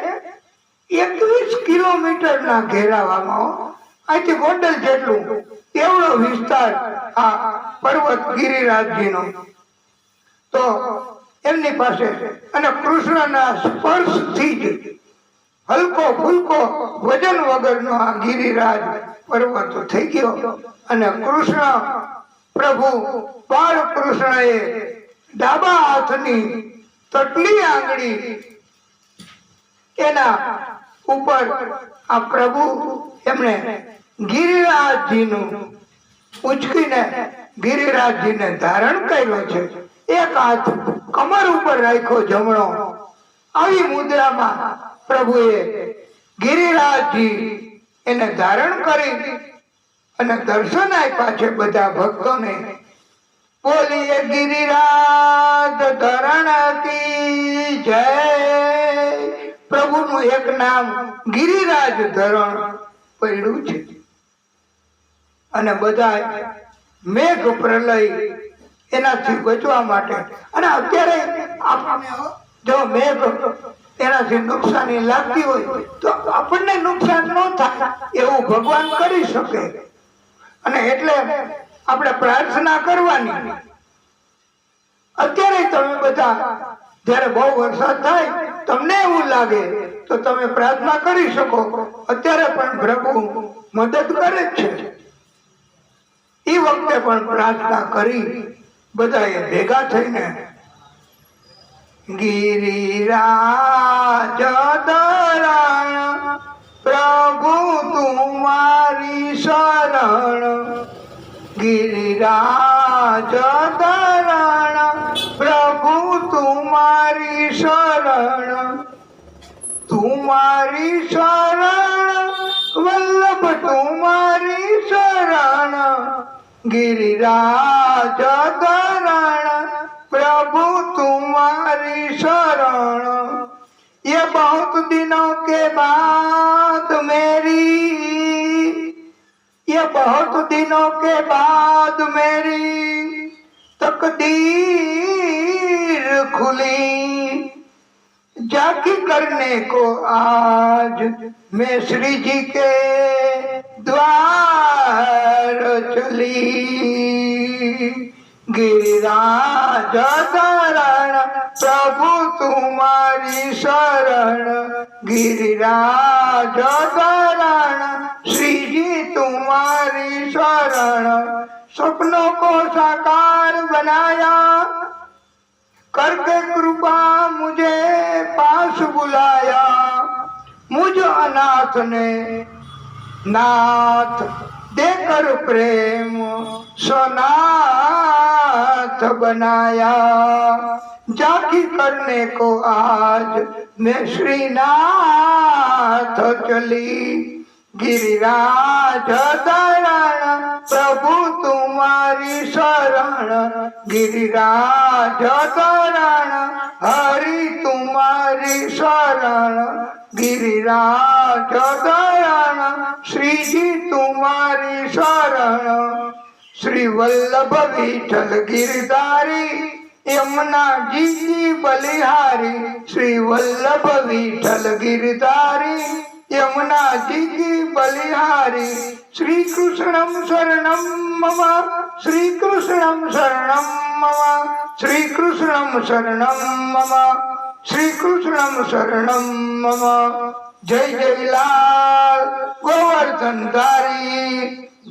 21 કિલોમીટરના ઘેરાવામાં, અહીંથી ગોંડલ જેટલું એવડો વિસ્તાર આ પર્વત ગિરિરાજજીનો. તો એમની પાસે અને કૃષ્ણના સ્પર્શથી જ હલકો ફૂલકો વજન વગરનો આ ગિરિરાજ પર્વત થઈ ગયો. અને કૃષ્ણ પ્રભુ બાળકૃષ્ણએ ડાબા હાથની તટલી આંગળી એના ઉપર આ પ્રભુ એમણે ગિરિરાજજીનું ઉચકીને ગિરિરાજજીને ધારણ કર્યો છે. એક હાથ કમર ઉપર રાખ્યો જમણો. આવી મુદ્રામાં પ્રભુએ ગિરિરાજજી એને ધારણ કરી અને દર્શન આપ્યા છે બધા ભક્તોને. બોલીએ ગિરિરાજ ધરણ કી જય. પ્રભુનું એક નામ ગિરિરાજ ધરણ પડ્યું છે. અને બધા મેઘ પ્રલય એનાથી બચવા માટે, અને અત્યારે આપણને જો મેઘ એનાથી નુકસાની લાગતી હોય તો આપણને નુકસાન ન થાય એવું ભગવાન કરી શકે. અને એટલે આપણે પ્રાર્થના કરવાની. અત્યારે તમે બધા જયારે બહુ વરસાદ થાય તમને એવું લાગે તો તમે પ્રાર્થના કરી શકો. અત્યારે પણ પ્રભુ મદદ કરે છે. એ વખતે પણ પ્રાર્થના કરી બધાએ ભેગા થઈને ગિરિરાજ ધરણ પ્રભુ તુમારી શરણ. ગિરિરાજ ધરણ પ્રભુ તુમારી શરણ. તુમારી શરણ વલ્લભ તુમારી શરણ. गिरिराज धरण प्रभु तुम्हारी शरण। ये बहुत दिनों के बाद मेरी तकदीर खुली। जाकी करने को आज मैं श्री जी के द्वार चली। गिरिराज धरण प्रभु तुम्हारी शरण। गिरिराज धरण श्री जी तुम्हारी शरण। सपनों को साकार बनाया करके कृपा मुझे पास बुलाया। मुझ अनाथ ने नाथ देकर प्रेम सोनाथ बनाया। जाकी करने को आज मैं श्रीनाथ चली। गिरिराज धरण प्रभु तुम्हारी शरण। गिरिराज धरण हरि तुम्हारी शरण। गिरिराज धरण श्री जी तुम्हारी शरण। श्री वल्लभ विठल गिरधारी यमुना जी की बलिहारी। श्री वल्लभ विठल गिरधारी यमुना जी की बलिहारी। श्री कृष्णम शरणम मम। श्री कृष्णम शरणम मम। શ્રી કૃષ્ણમ શરણમ મમ, શ્રી કૃષ્ણમ શરણમ મમ. જય જય લાલ ગોવર્ધન ધારી,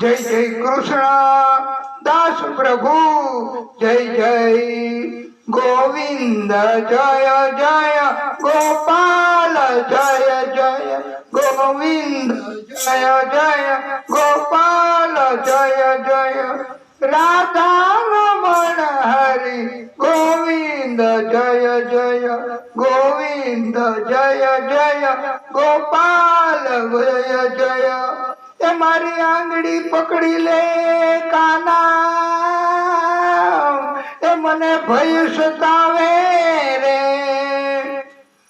જય જય કૃષ્ણ દાસ પ્રભુ, જય જય ગોવિંદ, જય જય ગોપાલ, જય જય ગોવિંદ, જય જય ગોપાલ, જય જય રાધા રમણ હરિ ગોવિંદ, જય જય ગોવિંદ, જય જય ગોપાલ, જય જય. એ મારી આંગળી પકડી લે કાના, એ મને ભય સતાવે રે.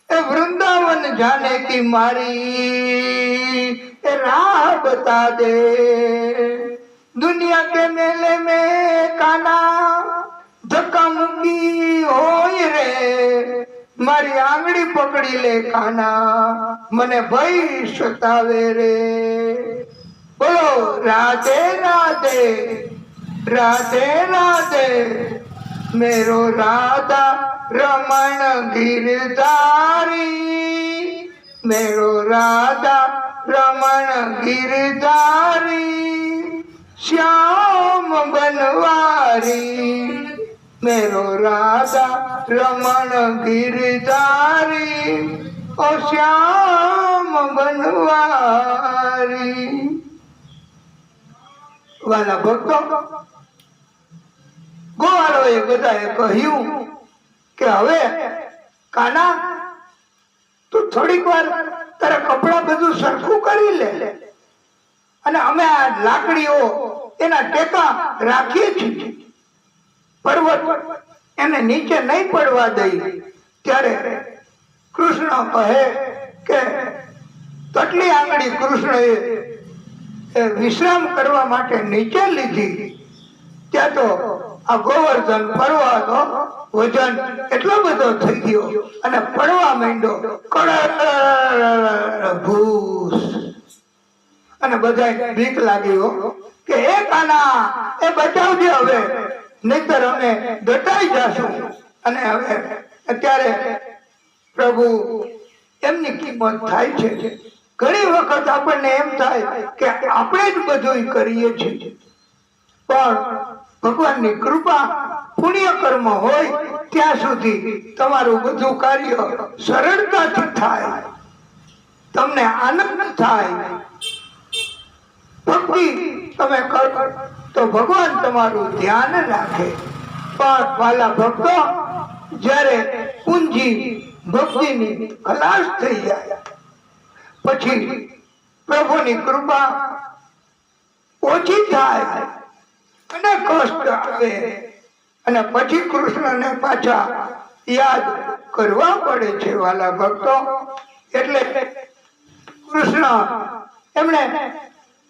એ વૃંદાવન જાને કી મારી એ રાહ બતા દે. दुनिया के मेले में काना धक्का मुक्की होय रे, मारी आंगળી પકડી લે કાના, મને ભય સતાવે રે. બોલો રાધે રાધે, રાધે રાધે, મેરો રાધા રમણ ગિરધારી, મેરો રાધા રમણ ગિરધારી, श्याम बनवारी, मेरो राधा रमण गिरधारी, ओ श्याम बनवारी. वाला भक्तो, ગોવાળોએ બધાએ કહ્યું કે હવે કાના તું થોડીક વાર તારા કપડા બધું સરખું કરી લે, અને અમે આ લાકડીઓ એના ટેકા રાખીએ છીએ, પર્વત એને નીચે નહીં પડવા દઈ. ત્યારે કૃષ્ણ કહે કે તટલી આંગળી કૃષ્ણએ વિશ્રામ કરવા માટે નીચે લીધી. ત્યાં તો આ ગોવર્ધન પર્વતનો વજન એટલો બધો થઈ ગયો અને પડવા માંડ્યો, કડક ભૂસ. અને બધા બીક લાગ્યો કે એ કાના એ બચાવજે હવે, નહીતર અમે દટાઈ જાશું. અને હવે અત્યારે પ્રભુ એમની કિંમત થાય છે. ઘણી વખત આપણને એમ થાય કે આપણે જ બધું કરીએ છીએ, પણ ભગવાનની કૃપા પુણ્ય કર્મ હોય ત્યાં સુધી તમારું બધું કાર્ય સરળતાથી થાય, તમને આનંદ થાય. ભક્તિ તમે કરો તો ભગવાન તમારું ધ્યાન રાખે. પણ વાલા ભક્તો, જ્યારે પૂંજી ભક્તિની ખલાસ થઈ જાય પછી પ્રભુની કૃપા ઓછી થાય અને કષ્ટ આવે, અને પછી કૃષ્ણને પાછા યાદ કરવા પડે છે વાલા ભક્તો. એટલે કૃષ્ણ એમણે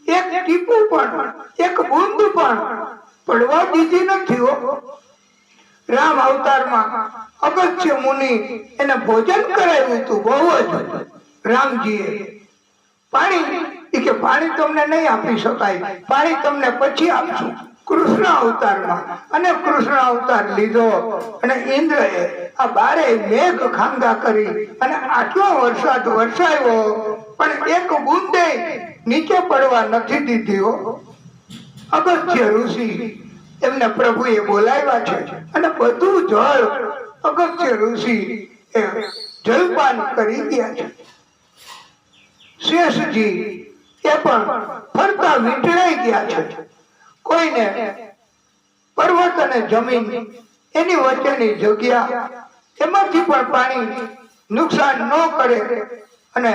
એક ટીપું પણ, એક બૂંદ પણ પડવા દીધી નથી. રામ અવતારમાં અગસ્ત્ય મુનિ એને ભોજન કરાવ્યું હતું બહુ જ. રામજીએ પાણી કે પાણી તમને નહીં આપી શકાય, પાણી તમને પછી આપશું. કૃષ્ણ અવતારમાં, અને કૃષ્ણ અવતાર લીધો અને ઇન્દ્રએ આ બારે મેઘ ખાંગા કરી અને આટલો વરસાદ વરસાવ્યો, પણ એક બૂંદે નીચે પડવા નથી દીધી. અગસ્ત્ય ઋષિ એમને પ્રભુએ બોલાવ્યા છે અને બધું જળ અગસ્ત્ય ઋષિ જલપાન કરી ગયા છે. શેષજી એ પણ ફરતા વીંટળાઈ ગયા છે. કોઈને પર્વત અને જમીન એની વચ્ચેની જગ્યા, એમાંથી પણ પાણી નુકસાન ન કરે. અને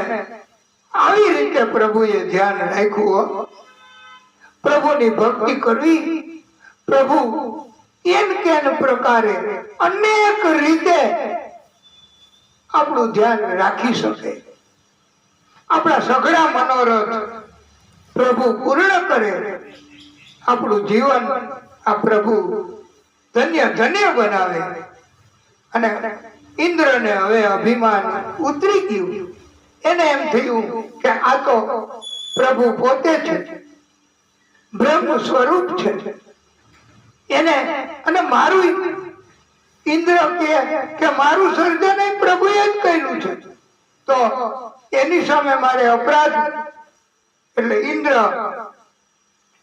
આવી રીતે પ્રભુએ ધ્યાન રાખ્યું. પ્રભુની ભક્તિ કરવી, પ્રભુ કેન કેન પ્રકારે અનેક રીતે આપણું ધ્યાન રાખી શકે. આપણા સઘળા મનોરથ પ્રભુ પૂર્ણ કરે. આપણું જીવન આ પ્રભુ ધન્ય ધન્ય બનાવે. અને ઇન્દ્રને હવે અભિમાન ઉતરી ગયું. એને એમ થયું કે આ તો પ્રભુ પોતે છે, બ્રહ્મ સ્વરૂપ છે. એને અને મારું ઇન્દ્ર કે મારું સર્જન એ પ્રભુએ જ કર્યું છે, તો એની સામે મારે અપરાધ. એટલે ઇન્દ્ર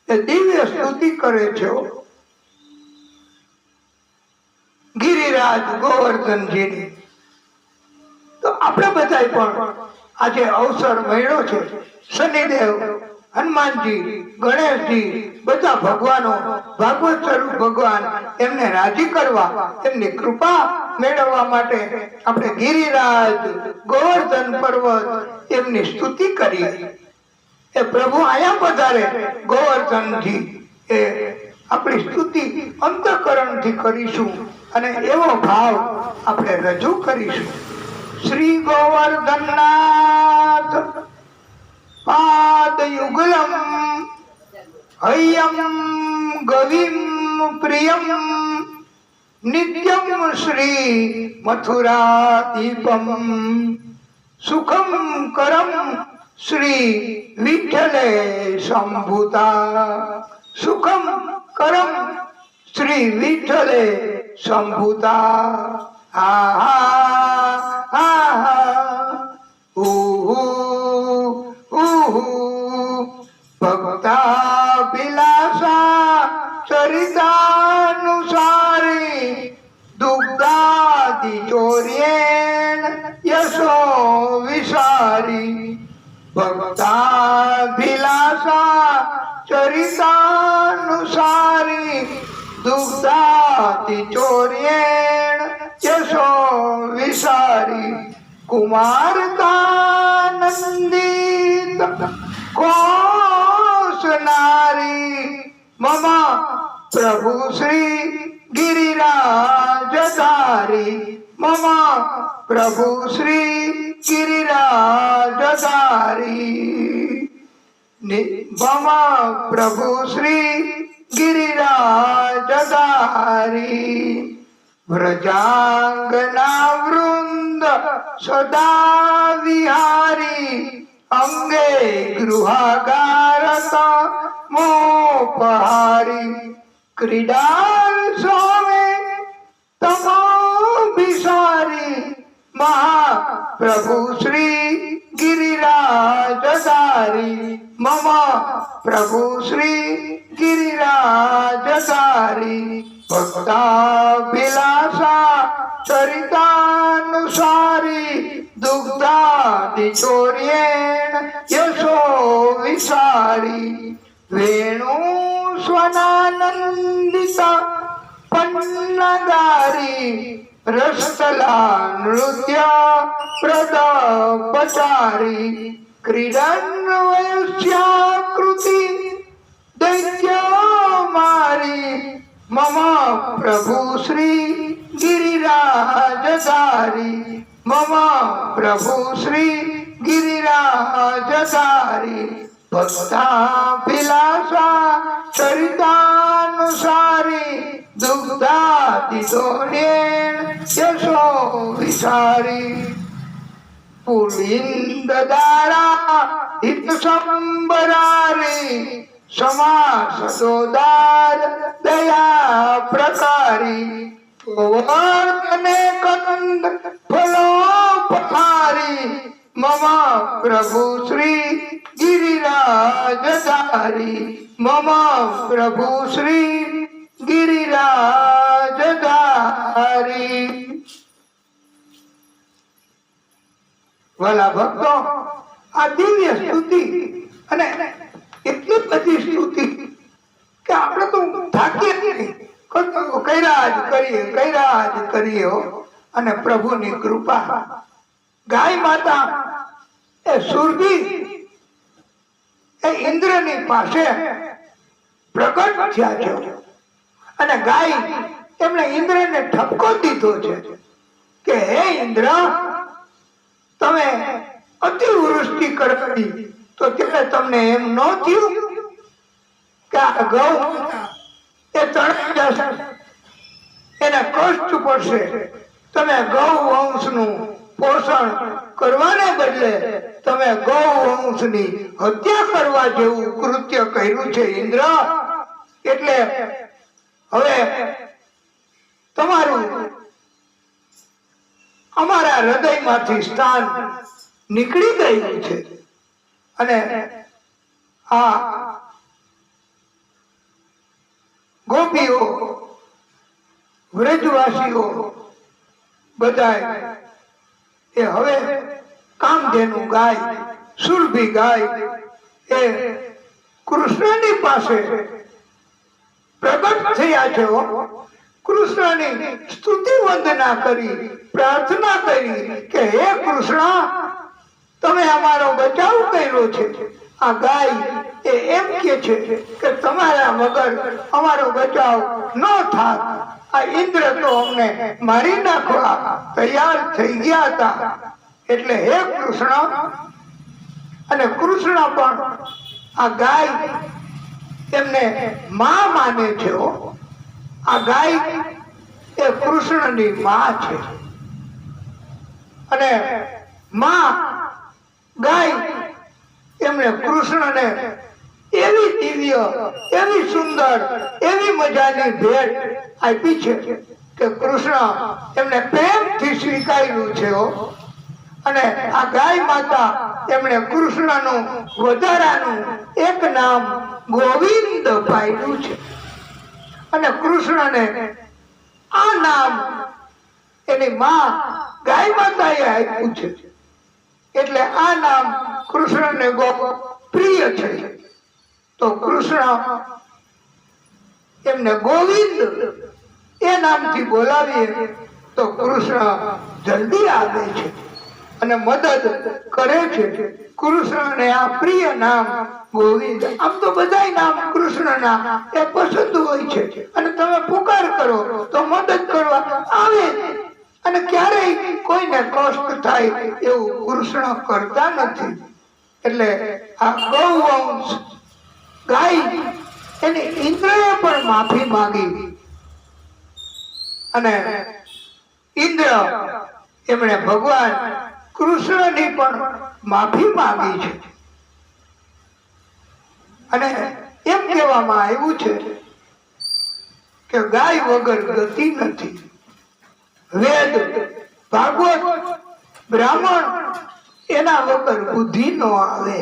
એ દિવ્ય સ્તુતિ કરે છે ગિરિરાજ ગોવર્ધનજીની. તો આપણે બધા પણ આજે અવસર મળ્યો છે. શનિદેવ, હનુમાનજી, ગણેશજી, બધા ભગવાનો, ભાગવત સ્વરૂપ ભગવાન, એમને રાજી કરવા, એમની કૃપા મેળવવા માટે આપણે ગિરિરાજ ગોવર્ધન પર્વત એમની સ્તુતિ કરીએ. એ પ્રભુ આયા પધારે ગોવર્ધનજી, એ આપણી સ્તુતિ અંતઃકરણથી કરીશું અને એવો ભાવ આપણે રજૂ કરીશું. શ્રી ગોવર્ધનનાથ પાદયુગલમ હૈયમ ગવિમ પ્રિયમ નિત્યમ શ્રી મથુરાદીપમ સુખમ કરમ શ્રી વિઠ્ઠલે સંભૂતા. સુખમ કરમ શ્રી વિઠ્ઠલે સંભૂતા. ભક્તાભિલાષા ચરિતાનુસારી દુગ્ધાદિ ચોર્યેણ યશો વિસારી. ભક્તાભિલાષા ચરિતાનુસારી દુગ્ધાદિ ચોર્યેણ યશો વિસારી. કુમારકાનંદિત કોશનારી મમ પ્રભુ શ્રી ગિરિરાજધારી. મમ પ્રભુ શ્રી ગિરિરાજધારી. મમ પ્રભુ શ્રી ગિરિરાજધારી. વ્રજાંગના વૃંદ સદા વિહારી અંગે ગૃહાગારત મોપહારી. ક્રીડા સ્વામે તમોભિસારી મહાપ્રભુ શ્રી ગિરિરાજધારી. મમ પ્રભુ શ્રી ગિરિરાજધારી. ભક્તાભિલાષા ચરિતાનુસારી દુગ્ધાદિ ચોર્યેણ યશો વિસારી. વેણુ સ્વનાનંદિત પન્નગારી રસકલા નૃત્ય પ્રદપચારી. ક્રીડન વયસ્યાકૃતિ દૈત્ય મારી મમ પ્રભુ શ્રી ગિરિરાજધારી. મમ પ્રભુ શ્રી ગિરિરાજધારી. ભક્તાભિલાષા ચરિતાનુસારી દુગ્ધાદિ ચોર્યેણ યશો વિસારી. પુલિંદદારા હિત સંબરારી સમાસદોદાર દયા પ્રકારી. ગોવર્ધને કંદ ફલોપહારી મમ પ્રભુ શ્રી ગિરિરાજધારી. મમ પ્રભુ શ્રી ગિરિરાજધારી. વાલા ભક્તો, આ દિવ્ય સ્તુતિ અને એટલી બધી સ્તુતિ કે આપણે તો થાકીએ નહીં, કર્યા જ કરીએ. અને પ્રભુની કૃપા. ગાય માતા એ સુરભી એ ઇન્દ્રની પાસે પ્રગટ થયા છે અને ગાય એમણે ઇન્દ્રને ઠપકો દીધો છે કે હે ઇન્દ્ર, તમે અતિવૃષ્ટિ કરવી તો ત્યારે તમને એમ ન થયું કે આ ગૌ એ તણાઈ જશે, એને કષ્ટ પડશે. તમે ગૌ વંશનું પોષણ કરવાને બદલે તમે ગૌ વંશની હત્યા કરવા જેવું કૃત્ય કર્યું છે ઇન્દ્ર. એટલે હવે તમારું અમારા હૃદયમાંથી સ્થાન નીકળી ગયું છે અને આ ગોપીઓ વ્રજવાસીઓ બધા એ હવે કામધેનુ ગાય સુરભી ગાય એ કૃષ્ણની પાસે પ્રગટ થયા છે. કૃષ્ણની સ્તુતિ વંદના કરી પ્રાર્થના કરી કે હે કૃષ્ણ તમે અમારો બચાવ કર્યો છે. આ ગાય એ એમ કે છે કે તમારા વગર અમારો બચાવ ન થાત. આ ઇન્દ્ર તો અમને મારી નાખવા તૈયાર થઈ ગયા હતા. એટલે હે કૃષ્ણ, અને કૃષ્ણ પણ આ ગાય એમને માં માને છે. આ ગાય એ કૃષ્ણની માં છે અને માં ગાય એમણે કૃષ્ણને એવી દિવ્ય, એવી સુંદર, એવી મજાની ભેટ આપી છે કે કૃષ્ણ એમને પ્રેમથી સ્વીકાર્યું છે. અને આ ગાય માતા એમણે કૃષ્ણનું વધારાનું એક નામ ગોવિંદ પાડ્યું છે. અને કૃષ્ણને આ નામ એની માં ગાય માતાએ આપ્યું છે. એટલે આ નામ કૃષ્ણને બહુ પ્રિય છે. તો કૃષ્ણ એમને ગોવિંદ એ નામથી બોલાવીએ તો કૃષ્ણ જલ્દી આવે છે અને મદદ કરે છે. કૃષ્ણને આ પ્રિય નામ ગોવિંદ. આમ તો બધા નામ કૃષ્ણના એ પસંદ હોય છે અને તમે પુકાર કરો તો મદદ કરવા આવે. અને ક્યારેય કોઈને કષ્ટ થાય એવું કૃષ્ણ કરતા નથી. એટલે આ ગૌવંશ ગાય એની ઇન્દ્રએ પણ માફી માંગી અને ઇન્દ્ર એમણે ભગવાન કૃષ્ણની પણ માફી માંગી છે. અને એમ કહેવામાં આવ્યું છે કે ગાય વગર ગતિ નથી. વેદ, ભાગવત, બ્રાહ્મણ એના વગર બુદ્ધિ નો આવે.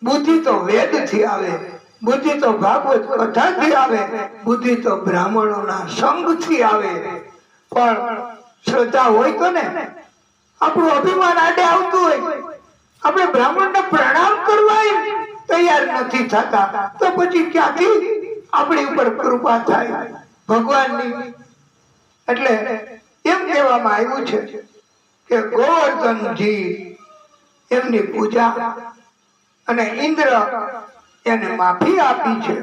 બુદ્ધિ તો વેદ થી આવે, બુદ્ધિ તો ભાગવત કથા થી આવે, બુદ્ધિ તો બ્રાહ્મણોના સંગ થી આવે. પણ શ્રદ્ધા હોય તો ને, આપણું અભિમાન આડે આવતું હોય, આપણે બ્રાહ્મણને પ્રણામ કરવા તૈયાર નથી થતા તો પછી ક્યાંથી આપણી ઉપર કૃપા થાય ભગવાનની. એટલે એમ કહેવામાં આવ્યું છે કે ગોવર્ધનજી એમની પૂજા અને ઇન્દ્ર એને માફી આપી છે.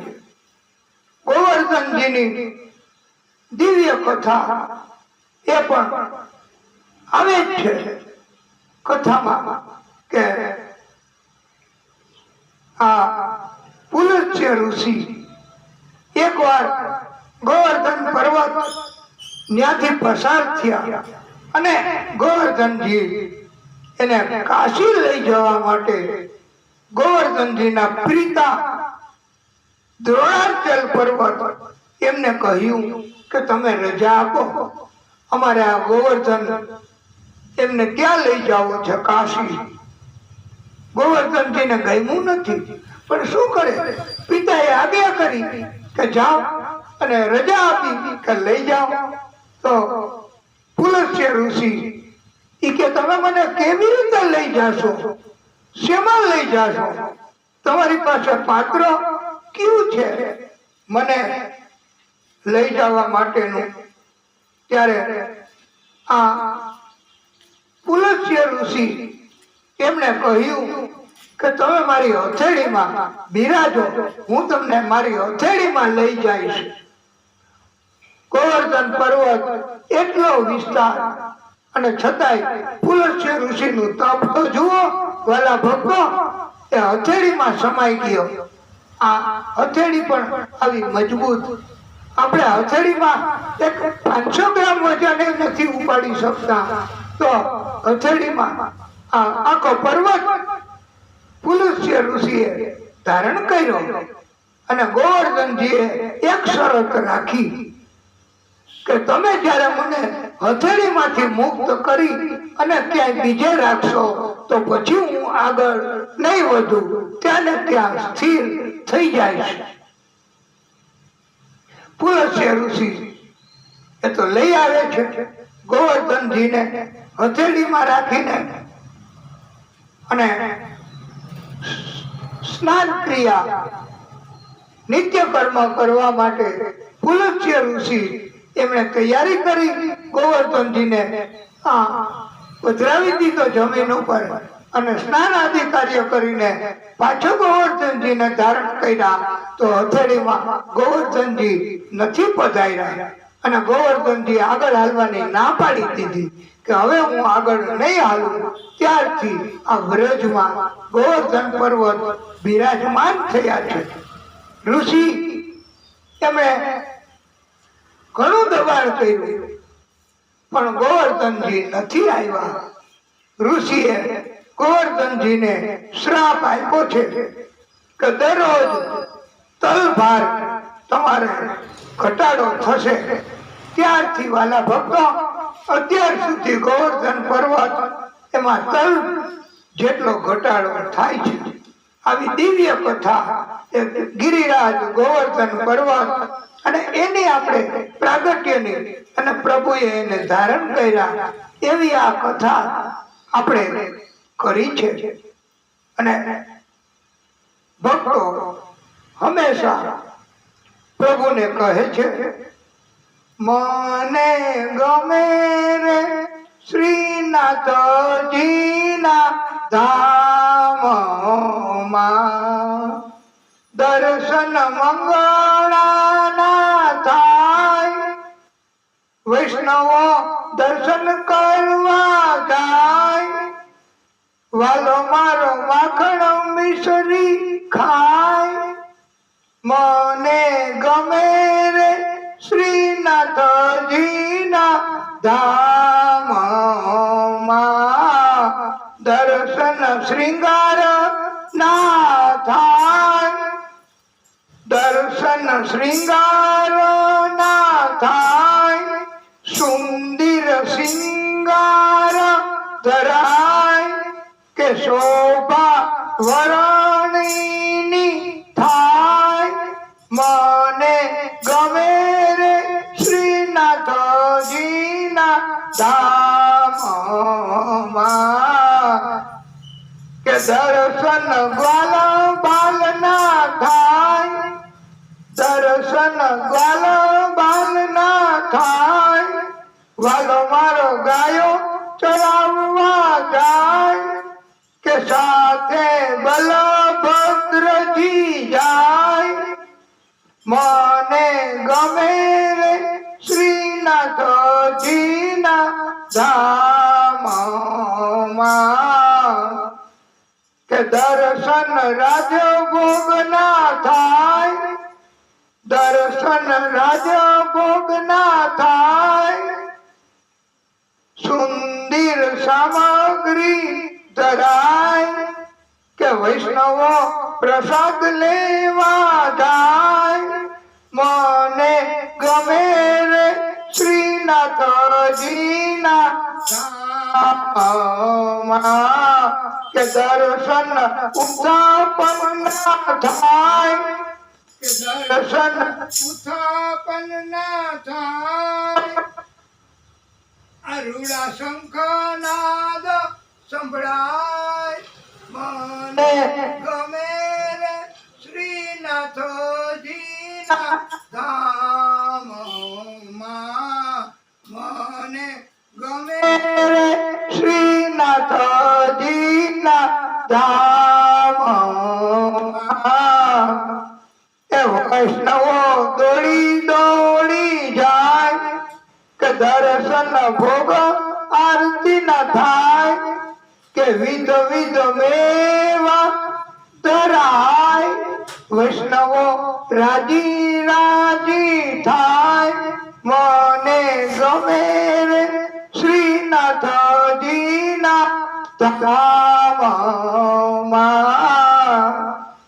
ગોવર્ધનજીની દિવ્ય કથા એ પણ આવે જ છે કથામાં કે આ પુલત્ય ઋષિ એકવાર ગોવર્ધન પર્વત ત્યાંથી પસાર થયા અને ગોવર્ધનજી એને કાશી લઈ જવા માટે ગોવર્ધનજીના પિતા દ્રોણાચલ પર્વત એમને કહ્યું કે તમે રજા આપો, અમારે આ ગોવર્ધન એમને ક્યાં લઈ જાવો છે કાશી. ગોવર્ધનજીને ગમ્યું નથી પણ શું કરે, પિતાએ આજ્ઞા કરી કે જાઓ અને રજા આપી કે લઈ જાઓ. તો પુલત્ય ઋષિ ઈ કે તમે મને કેવી રીતે લઈ જાશો, શેમાં લઈ જાશો, તમારી પાસે પાત્ર કયું છે મને લઈ જવા માટેનું. ત્યારે આ પુલત્ય ઋષિ એમણે કહ્યું કે તમે મારી હથેળીમાં બિરાજો, હું તમને મારી હથેળીમાં લઈ જઈશ. ગોવર્ધન પર્વત એટલો વિસ્તાર અને છતાંય પુલત્ય ઋષિનું તપ તો જુઓ વાલા ભક્તો, એ હથેળીમાં સમાઈ ગયો. આ હથેળી પણ આવી મજબૂત, આપણે હથેળીમાં 500 ગ્રામ વજન નથી ઉપાડી શકતા, તો હથેળીમાં આખો પર્વત પુલત્ય ઋષિએ ધારણ કર્યો. અને ગોવર્ધનજીએ એક શરત રાખી કે તમે જ્યારે મને હથેળીમાંથી મુક્ત કરી અને ક્યાંય બીજે રાખશો તો પછી હું આગળ નહીં વધું, ત્યાં ને ત્યાં સ્થિર થઈ જાય છે. પુલસ્ત્ય ઋષિ એ તો લઈ આવે છે ગોવર્ધનજીને હથેળીમાં રાખીને અને સ્નાન ક્રિયા નિત્ય કર્મ કરવા માટે પુલસ્ત્ય ઋષિ એમણે તૈયારી કરી ગોવર્ધનજીને પધરાવી દીધો જમીન ઉપર અને સ્નાન આદિ કાર્ય કરીને પાછો ગોવર્ધનજીને ધારણ કર્યા તો હથેળીમાં ગોવર્ધનજી નથી પધાર્યા અને ગોવર્ધનજી આગળ હાલવાની ના પાડી દીધી કે હવે હું આગળ નહીં હાલું. ત્યારથી આ વ્રજમાં ગોવર્ધન પર્વત બિરાજમાન થયા છે. ઋષિ એમણે ઘણું દબાણ કર્યું પણ ગોવર્ધનજી નથી આવ્યા. ઋષિએ ગોવર્ધનજીને શ્રાપ આપ્યો છે કે દરરોજ તલભાર તમારે ઘટાડો થશે. ત્યારથી વાલા ભક્તો અત્યાર સુધી ગોવર્ધન પર્વત એમાં તલ જેટલો ઘટાડો થાય છે. આવી દિવ્ય કથા એ ગિરિરાજ ગોવર્ધન પર્વત અને એની આપણે પ્રાગટ્યની અને પ્રભુએ એને ધારણ કર્યા એવી આ કથા આપણે કરી છે. અને ભક્તો હંમેશા પ્રભુને કહે છે મને ગમે રે શ્રીનાથજીના ધામમાં દર્શન મંગળાના થાય. વૈષ્ણવો દર્શન કરવા જાય વાલો મારો માખણ મિશ્રી ખાય. મને ગમે રે શ્રીનાથજીના ધામમાં દર્શન શૃંગાર ના થાય. દર્શન શૃંગાર ના થાય સુંદર શૃંગાર ધરાય કે શોભા વરણીની થાય. મને ગમે રે શ્રીનાથજીના ધામમાં કે દર્શન ગ્વાલ બાલ ના થાય. દર્શન ગ્વાલ બાલ ના થાય વાલો મારો ગાયો ચરાવવા જાય કે સાથે બલભદ્રજી જાય. મને ગમે રે શ્રીનાથજીના ધામમાં કે દર્શન રાજભોગ ના થાય. દર્શન રાજભોગ ના થાય સુંદર સામગ્રી ધરાય કે વૈષ્ણવો પ્રસાદ લેવા જાય. મને ગમે રે શ્રીનાથજીના ધામમાં કે દર્શન ઉત્થાપન ના થાય. કે દર્શન ઉત્થાપન ના થાય અરુડા શંખનાદ સંભળાય. મને ગમે રે શ્રીનાથજીના ધામમાં. મને ગમે રે શ્રીનાથજીના ધામમાં. એ વૈષ્ણવો દોડી દોડી જાય કે દર્શન ભોગ આરતી ના થાય કે વિધ વિધ મેવા ધરાય. વૈષ્ણવો રાજી રાજી થાય. મને ગમે રે શ્રીનાથજીના ધામમાં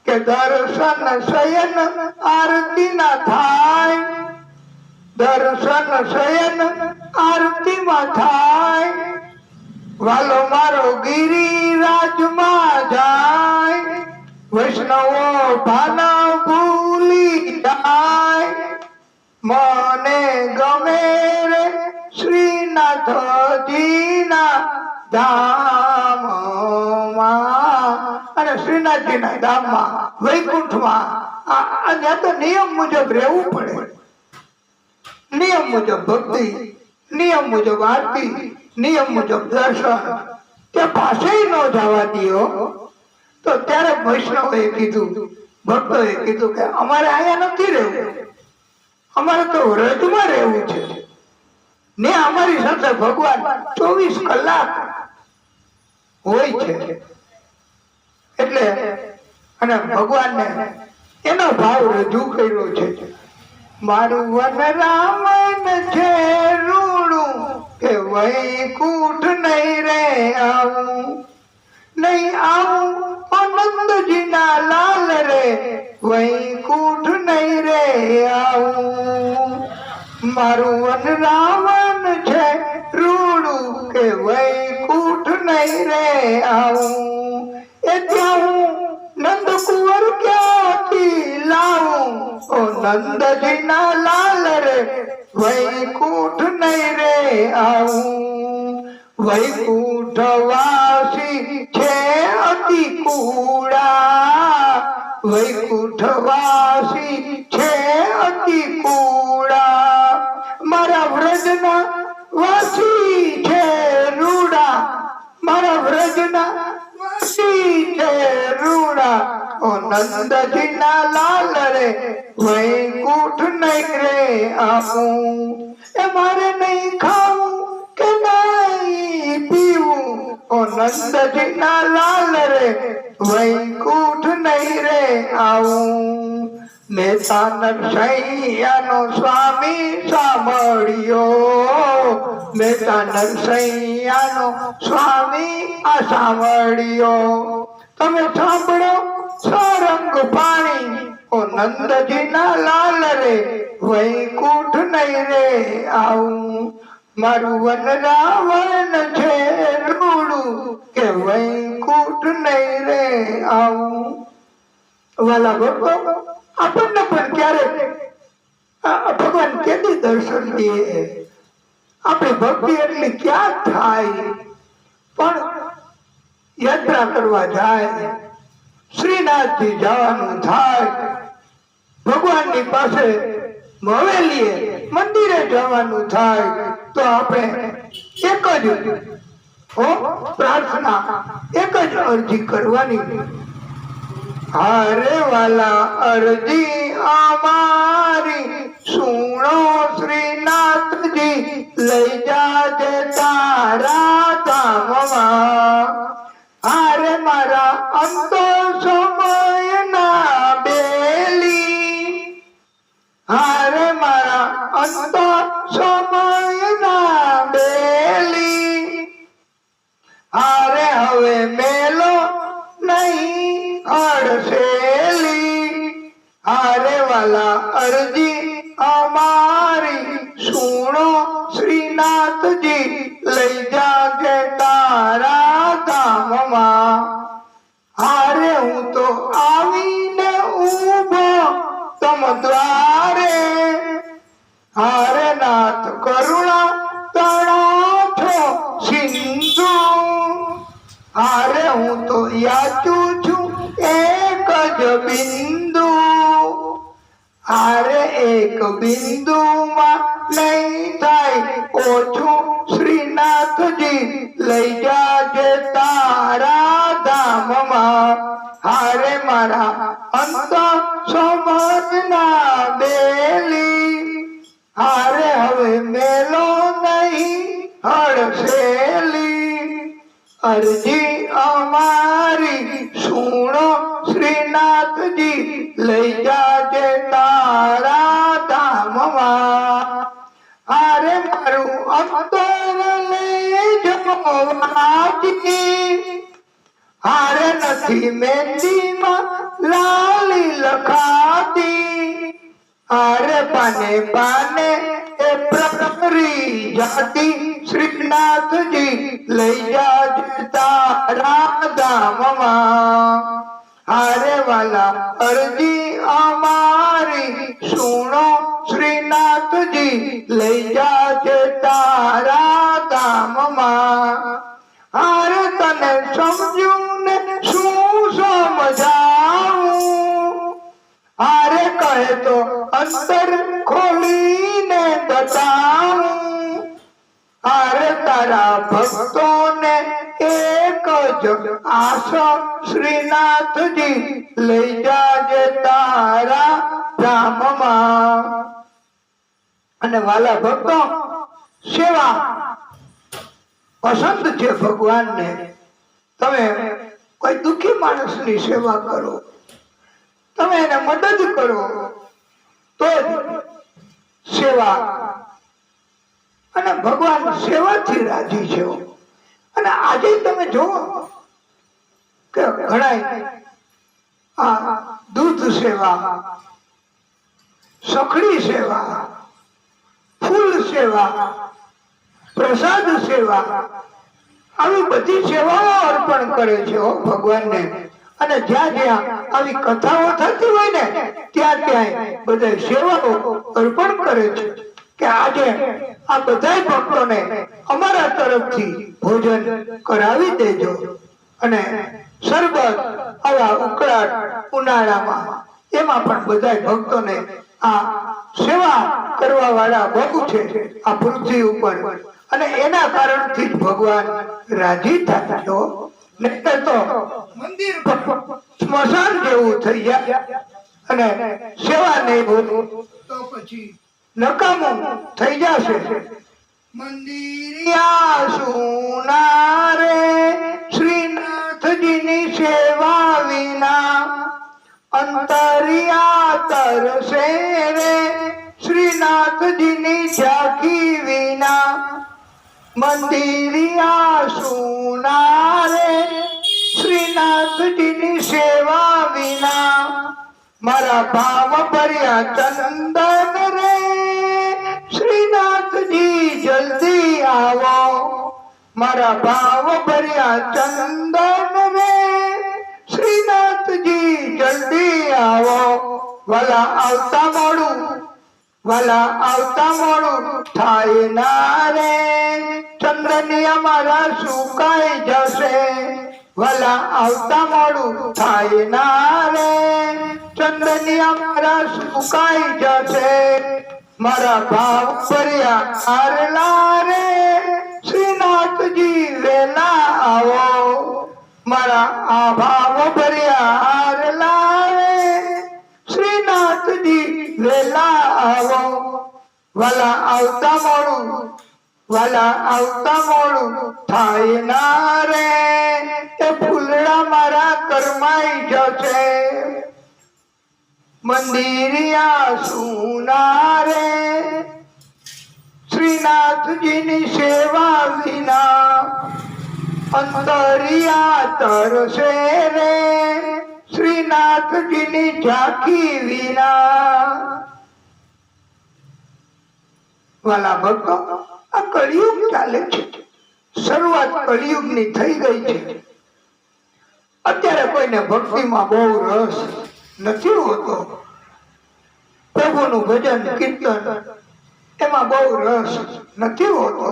કે દર્શન શયન આરતી ના થાય. દર્શન શયન આરતીમાં થાય, વાલો મારો ગિરિરાજમાં જાય, વૈષ્ણવો ભાના ભૂલી જાય, મને ગમે રે શ્રીનાથજીના ધામમાં. અને શ્રીનાથજીના ધામમાં વૈકુંઠમાં ત્યાં તો નિયમ મુજબ રહેવું પડે. નિયમ મુજબ ભક્તિ, નિયમ મુજબ આરતી, નિયમ મુજબ દર્શન. ત્યાં પાસે ન જવા દો. તો ત્યારે વૈષ્ણવોએ કીધું, ભક્તોએ કીધું કે અમારે અહીંયા નથી રહેવું, અમારે તો વ્રજમાં રહેવું છે ને અમારી સાથે ભગવાન 24 કલાક હોય છે. એટલે અને ભગવાનને એનો ભાવ રજૂ કર્યો છે. મારું વન રાવણ છે રૂડું કે વૈકુંઠ નહીં રે આવું, નહીં આવું આનંદજીના લાલ રે વૈકુંઠ નહીં રે આવું. મારું વન રાવણ છે રૂડું કે વૈકુંઠ નહીં રે આવું. એ ત્યાં હું નંદકુંવર ક્યાંથી લાવું, ઓ નંદજીના લાલ રે વૈકુંઠ નહીં રે આવું. વૈકુંઠ વાસી છે અતિ કુડા, વૈકુંઠ વાસી છે અતિ કુડા. મારા વ્રજના વાસી છે રૂડા, મારા વ્રજના વાસી છે રૂડા, ઓ નંદજીના લાલ રે વૈકુંઠ નહીં રે આવું. એ મારે નહીં ખાવું કે નહીં પીવું, ઓ નંદજીના લાલ રે વૈકુંઠ નહીં રે આવું. મેતા નરસૈયાનો સ્વામી સાંભળ્યો, મેતા નરસૈયાનો સ્વામી આ સાંભળ્યો. તમે સાંભળો સારંગ પાણી, ઓ નંદજીના લાલ રે વૈકુંઠ નહીં રે આવું. મારું વન રાવણ છે રૂડું કે વૈકુંઠ નહીં રે આવું. વાલા ભક્તો, આપણને પણ ક્યારેક ભગવાન કેદી દર્શન દે, આપણી ભક્તિ એટલી ક્યાં થાય. પણ યાત્રા કરવા જાય, શ્રીનાથજી જવાનું થાય, ભગવાનની પાસે હવેલીએ મંદિરે જવાનું થાય, તો આપણે એક જ પ્રાર્થના, એક જ અરજી કરવાની. હારે વાલા અરજી અમારી સુણો શ્રીનાથજી, લઈ જાજે તારા ધામમાં. હારે મારા અંતો સમયના બેલી, હારે મારા અંતો સમયના બેલી. હારે હવે મેલો નહીં અડસેલી, હારે વાલા અરજી અમારી સુણો શ્રીનાથજી, લઈ જાજે તારા ધામમાં. હારે હું તો આવીને ઊભો તમ દ્વારે, હારે નાથ કરુણા તણાઠો સિંધુ. હારે હું તો યાચું છું એક જ બિંદુ, હારે એક બિંદુમાં નહીં થાય ઓછું શ્રીનાથજી, લઈ જાજે તારા ધામમાં. હારે મારા અંત સમજના બેલી, હારે હવે મેલો નહીં હડસેલી. અરજી અમારી સુણો શ્રીનાથજી, લઈ જાજે તારા ધામમાં. હારે મારું અંતર લઈ જવાજી, હારે નથી મહેંદીમાં લાલી લખાતી, હારે પાને પાને જાતિ શ્રીનાથજી લઈ જાજે તારા ધામમાં હારે વાલા અરજી અમારી સુણો શ્રીનાથજી લઈ જાજે તારા ધામમાં હારે તને સમજ્યું ને શું સમજાવું હારે કહે તો અંતર ખોલીને બતાવું હારે તારા ભક્તોને એક જ આશા શ્રીનાથજી લઈ જાજે તારા ધામમાં અને વાલા ભક્તો સેવા પસંદ છે ભગવાનને તમે કોઈ દુઃખી માણસની સેવા કરો તમે એને મદદ કરો તો જ સેવા અને ભગવાન સેવાથી રાજી છે અને આજે તમે જુઓ કે ઘણા દૂધ સેવા સખડી સેવા ફૂલ સેવા પ્રસાદ સેવા આવી બધી સેવાઓ અર્પણ કરે છે ભગવાનને અને જ્યાં જ્યાં આવી કથાઓ થતી હોય ને ત્યાં ત્યાં બધા સેવાઓ અર્પણ કરે છે કે આજે આ બધા ભક્તોને અમારા તરફથી ભોજન કરાવી દેજો અને શરબત આવા ઉકળાટ ઉનાળામાં એમાં પણ બધા ભક્તોને આ સેવા કરવા વાળા બહુ છે આ પૃથ્વી ઉપર અને એના કારણથી જ ભગવાન રાજી થાય છો નહીતર તો મંદિર સ્મશાન જેવું થઈ જાય અને સેવા નહીં હોય તો પછી નકામું થઈ જશે મંદિરિયા સુના રે શ્રીનાથજીની સેવા વિના અંતરિયા તરસે રે શ્રીનાથજીની ઝાંખી વિના મંદિરિયા સુના રે શ્રીનાથજીની સેવા વિના મારા ભાવ ભર્યા ચંદન રે શ્રીનાથજી જલ્દી આવો મારા ભાવ ભર્યા ચંદન રે શ્રીનાથજી જલ્દી આવો વાલા આવતા મોડું થાય ના રે ચંદ્રની અમારા સુકાઈ જશે વાલા આવતા મોડું થાય ના રે ચંદ્રની અમારા સુકાઈ જશે મારા ભાવ ભર્યા આરલા રે શ્રીનાથજી વેલા આવો મારા આ ભાવ ભર્યા આરલા રે શ્રીનાથજી વેલા આવો વાલા આવતા મોડું થાય ના રે એ ફૂલડા મારા કરમાઈ જશે મંદિરિયા સુના રે શ્રીનાથજીની સેવા વિના અંતરિયા તરસે રે શ્રીનાથજીની ઝાંખી વિના વાલા ભક્તો આ કળિયુગ ચાલે છે શરૂઆત કળિયુગની થઈ ગઈ છે અત્યારે કોઈને ભક્તિમાં બહુ રસ નથી હોતો પ્રભુનું ભજન કીર્તન એમાં બહુ રસ નથી હોતો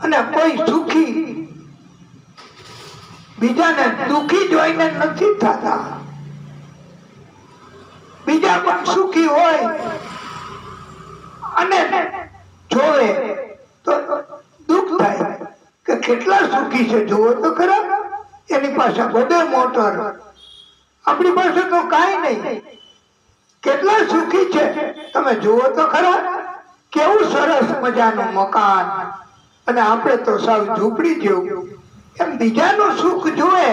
અને કોઈ સુખી બીજાને દુખી જોઈને નથી થતા બીજા પણ સુખી હોય અને જોવે તો દુઃખ થાય કે કેટલા સુખી છે જોવો તો ખરા એની પાસે બધે મોટર આપણી પાસે તો કાંઈ નહીં કેટલા સુખી છે તમે જુઓ તો ખરા કેવું સરસ મજાનું મકાન અને આપણે તો સાવ ઝૂંપડી જેવું એમ બીજાનું સુખ જોવે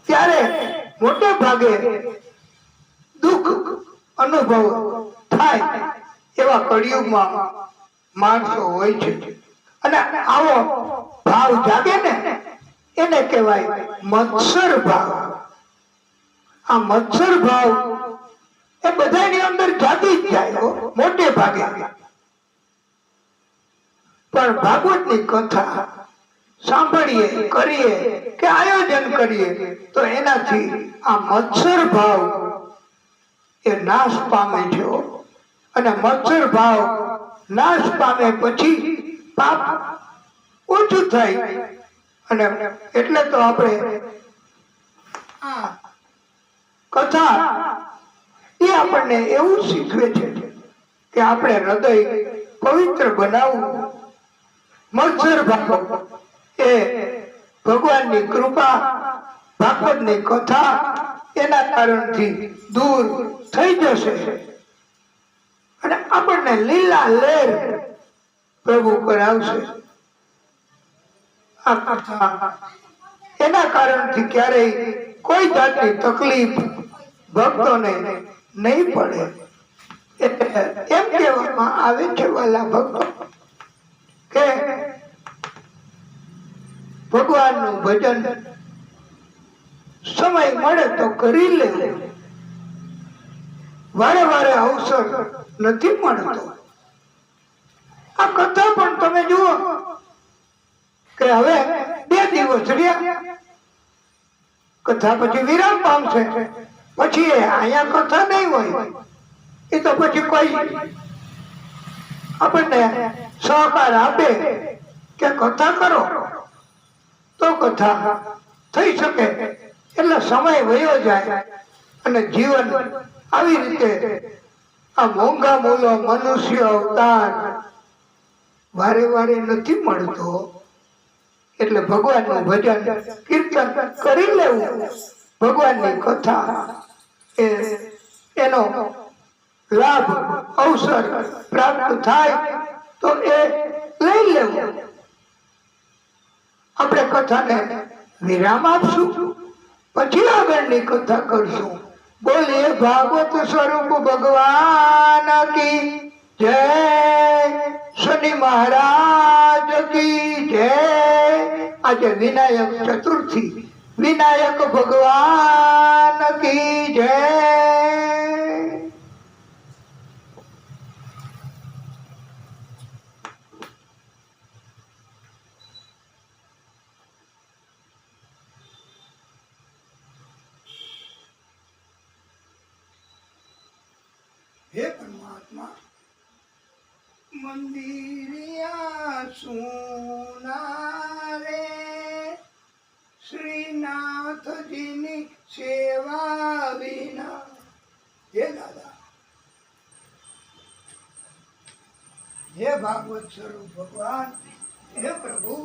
ત્યારે મોટે ભાગે દુઃખ અનુભવ થાય એવા કળિયુગમાં માણસો હોય છે અને આવો ભાવ જાગે ને એને કહેવાય મત્સર ભાવ આ મત્સર ભાવ એ બધાની અંદર જાગી જ જાય મોટે ભાગે પણ ભાગવતની કથા સાંભળીએ કરીએ કે આયોજન કરીએ તો એનાથી આ મત્સર ભાવ એ નાશ પામે છે અને મત્સર ભાવ નાશ પામે પછી પાપ ઓછું થાય અને એટલે તો આપણે આ કથા એ આપણને એવું શીખવે છે કે આપણે હૃદય પવિત્ર બનાવવું મત્સર ભાવ એ ભગવાનની કૃપા ભાગવતની કથા એના કારણથી દૂર થઈ જશે અને આપણને લીલા લેર પ્રભુ કરાવશે. આ કથા એના કારણથી ક્યારેય કોઈ જાતની તકલીફ ભક્તોને નહીં પડે. એમ કહેવામાં આવે છે વાલા ભક્તો કે ભગવાનનું ભજન સમય મળે તો કરી લે, વારે વારે અવસર નથી મળતો. આ કથા પણ તમે જુઓ કે હવે 2 દિવસ રહ્યા, કથા પછી વિરામ પામશે, પછી અહીંયા કથા નહીં હોય. એ તો પછી કોઈ આપણને સહકાર આપે કે કથા કરો તો કથા થઈ શકે. એટલે સમય વયો જાય અને જીવન આવી રીતે આ મોંઘા મૂલો મનુષ્ય અવતાર વારે વારે નથી મળતો. એટલે ભગવાનનું ભજન કીર્તન કરી લેવું, ભગવાનની કથા એનો લાભ અવસર પ્રાપ્ત થાય તો એ લઈ લેવું. આપણે કથાને વિરામ આપશું, પછી આગળની કથા કરશું. બોલીએ ભાગવત સ્વરૂપ ભગવાન કી જય, શનિ મહારાજ કી જય. આજે વિનાયક ચતુર્થી, વિનાયક ભગવાન કી જય. હે પરમાત્મા, મંદિરિયા સુના રે શ્રીનાથજીની સેવા વિના. હે દાદા, હે ભાગવત સ્વરૂપ ભગવાન, હે પ્રભુ,